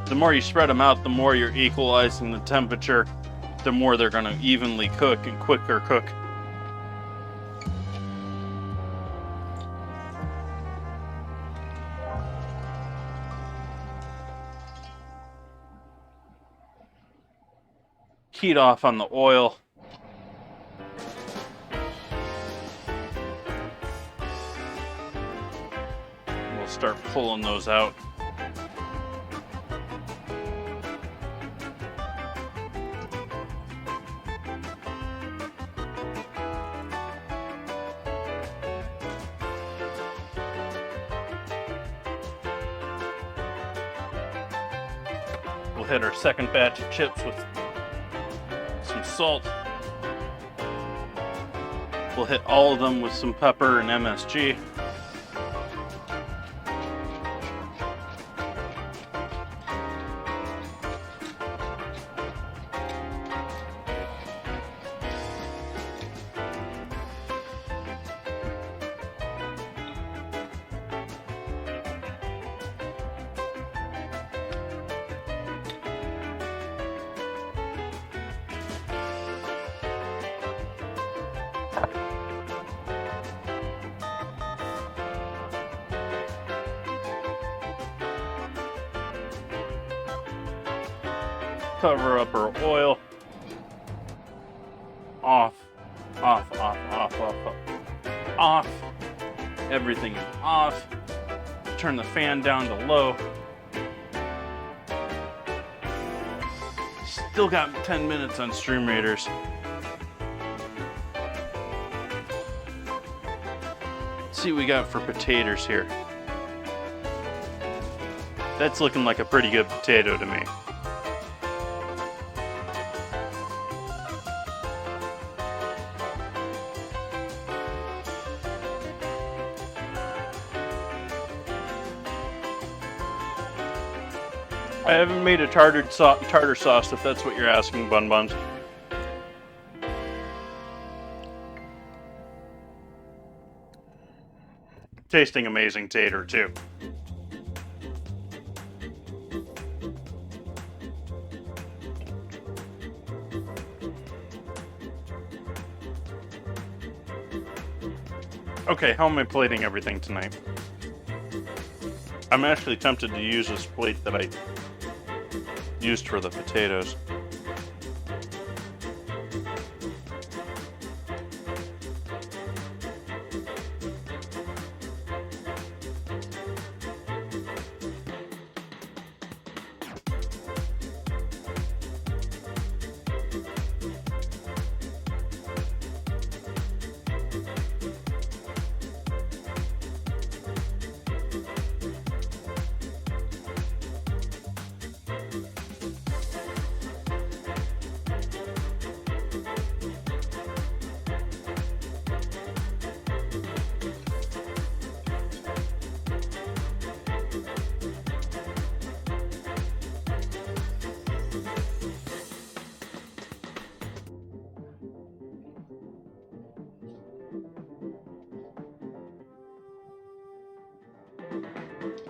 The more you spread them out, the more you're equalizing the temperature, the more they're going to evenly cook and quicker cook. Heat off on the oil. We'll start pulling those out. We'll hit our second batch of chips with some salt. We'll hit all of them with some pepper and MSG. Cover up our oil. Off, off, off, off, off, off, off. Everything is off. Turn the fan down to low. Still got 10 minutes on Stream Raiders. Let's see what we got for potatoes here. That's looking like a pretty good potato to me. I haven't made a tartar sauce, if that's what you're asking, Bun Buns. Tasting amazing tater, too. Okay, how am I plating everything tonight? I'm actually tempted to use this plate that I used for the potatoes.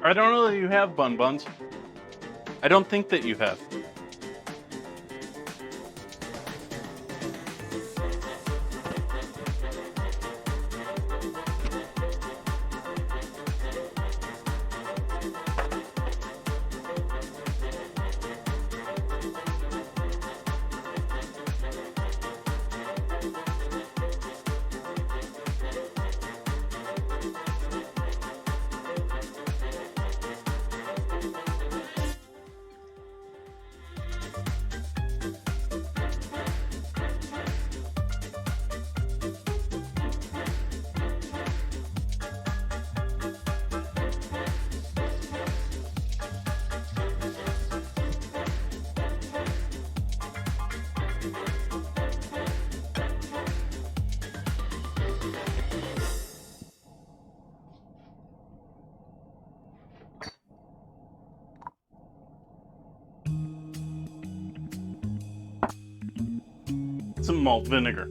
I don't know that you have, Bun Buns. I don't think that you have. some malt vinegar.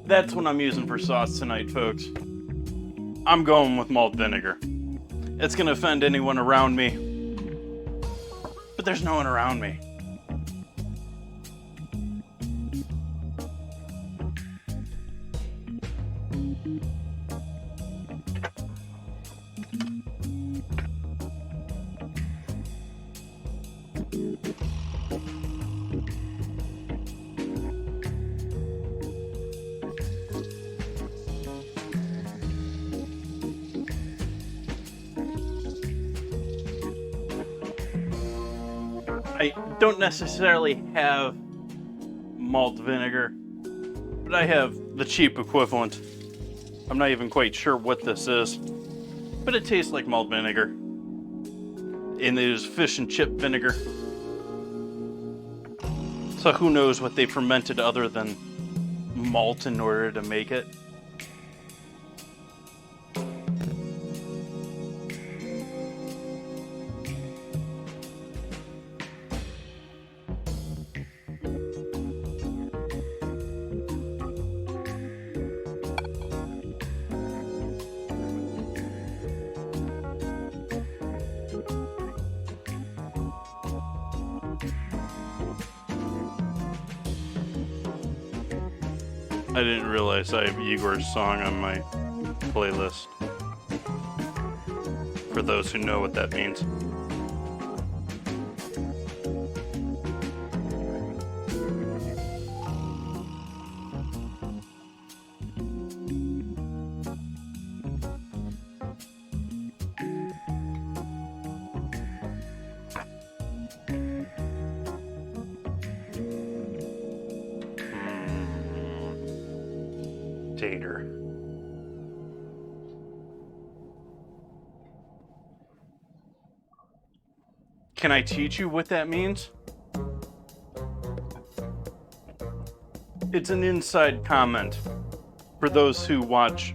That's what I'm using for sauce tonight, folks. I'm going with malt vinegar. It's gonna offend anyone around me, but there's no one around me. I don't necessarily have malt vinegar, but I have the cheap equivalent. I'm not even quite sure what this is, but it tastes like malt vinegar. And it is fish and chip vinegar. So who knows what they fermented other than malt in order to make it. I didn't realize I have Igor's song on my playlist. For those who know what that means. Tater. Can I teach you what that means? It's an inside comment for those who watch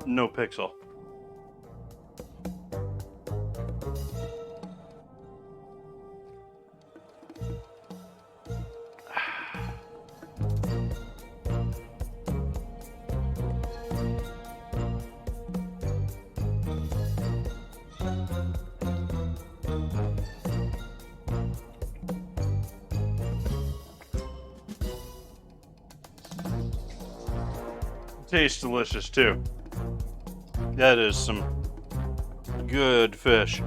No Pixel. Tastes delicious too. That is some good fish.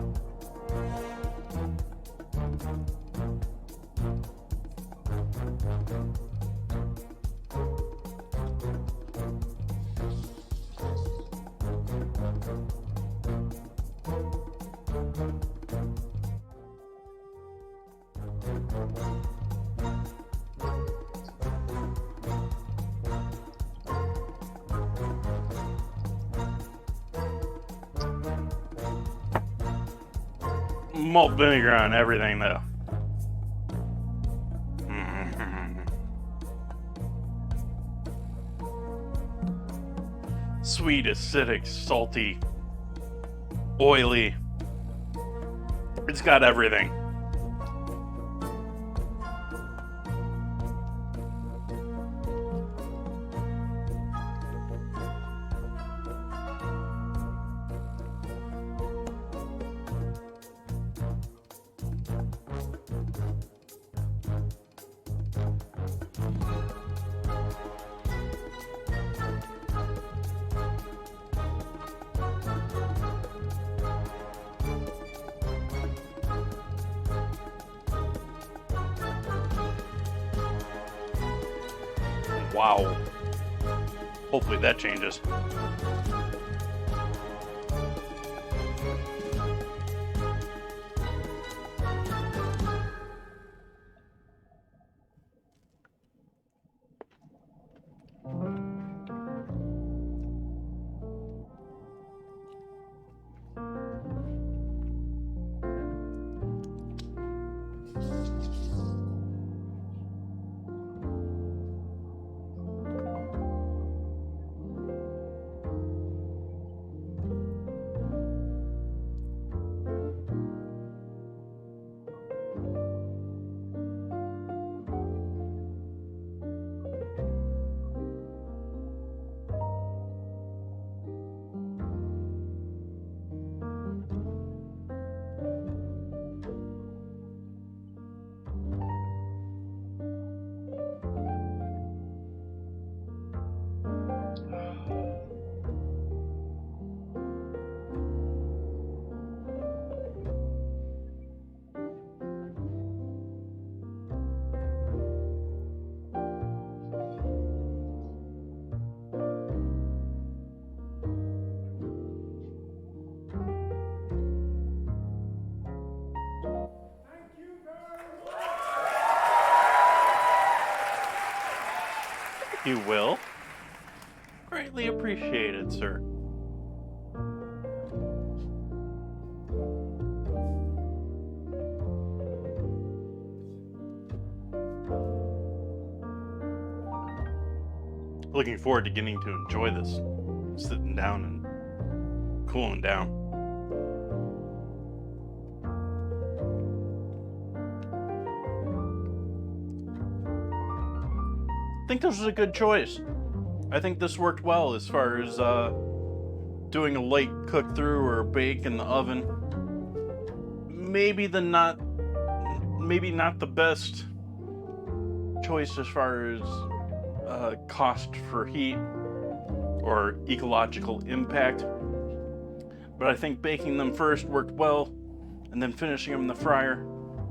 Malt vinegar on everything, though. Sweet, acidic, salty, oily. It's got everything. Wow. Hopefully that changes. you will. Greatly appreciated, sir. Looking forward to getting to enjoy this. Sitting down and cooling down. I think this was a good choice. I think this worked well as far as doing a light cook through or bake in the oven. Maybe not the best choice as far as cost for heat or ecological impact, but I think baking them first worked well, and then finishing them in the fryer.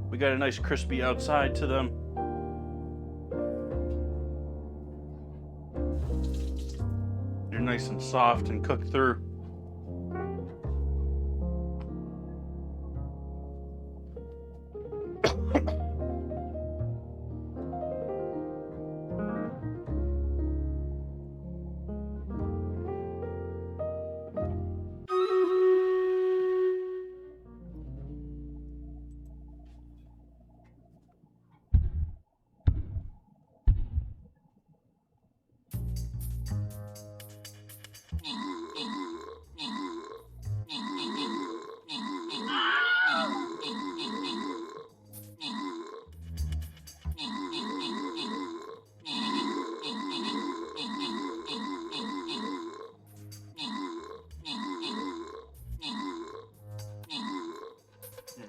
We got a nice crispy outside to them. They're nice and soft and cooked through.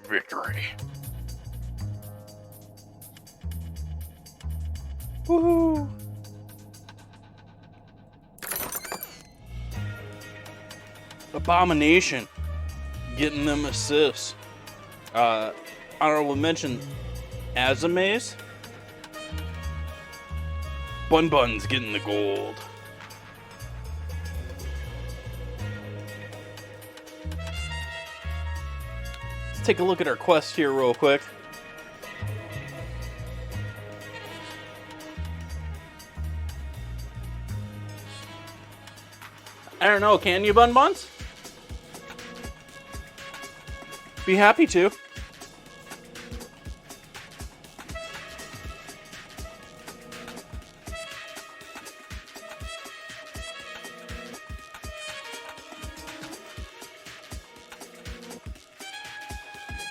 Victory. Woohoo! Abomination getting them assists. Honorable mention, Azume's. Bun's getting the gold. Let's take a look at our quest here real quick. I don't know, can you, Buns? Be happy to.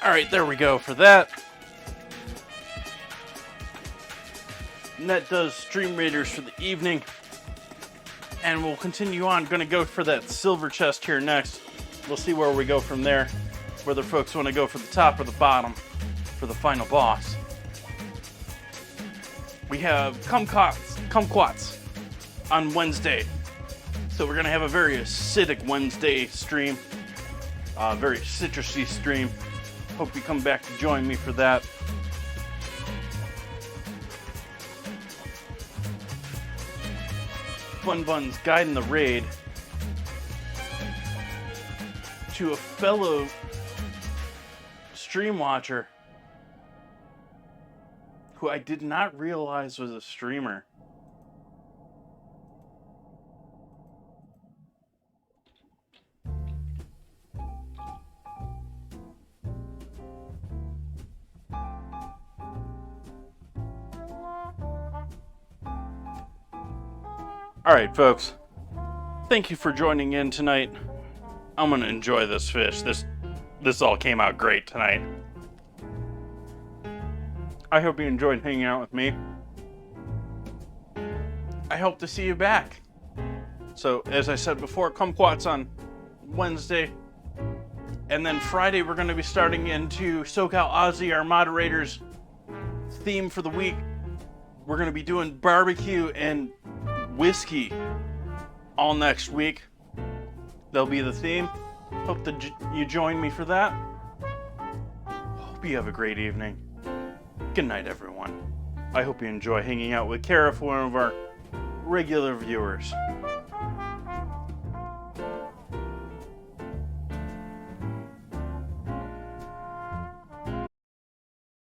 Alright, there we go for that. And that does Stream Raiders for the evening. And we'll continue on. Gonna go for that silver chest here next. We'll see where we go from there. Whether folks want to go for the top or the bottom for the final boss. We have kumquats on Wednesday. So we're gonna have a very acidic Wednesday stream. Very citrusy stream. Hope you come back to join me for that. Bun's guiding the raid to a fellow stream watcher who I did not realize was a streamer. Alright, folks. Thank you for joining in tonight. I'm gonna enjoy this fish. This all came out great tonight. I hope you enjoyed hanging out with me. I hope to see you back. So, as I said before, kumquats on Wednesday. And then Friday, we're going to be starting into SoCal Aussie, our moderator's theme for the week. We're going to be doing barbecue and whiskey all next week. That'll be the theme. Hope that you join me for that. Hope you have a great evening. Good night, everyone. I hope you enjoy hanging out with Kara, for one of our regular viewers.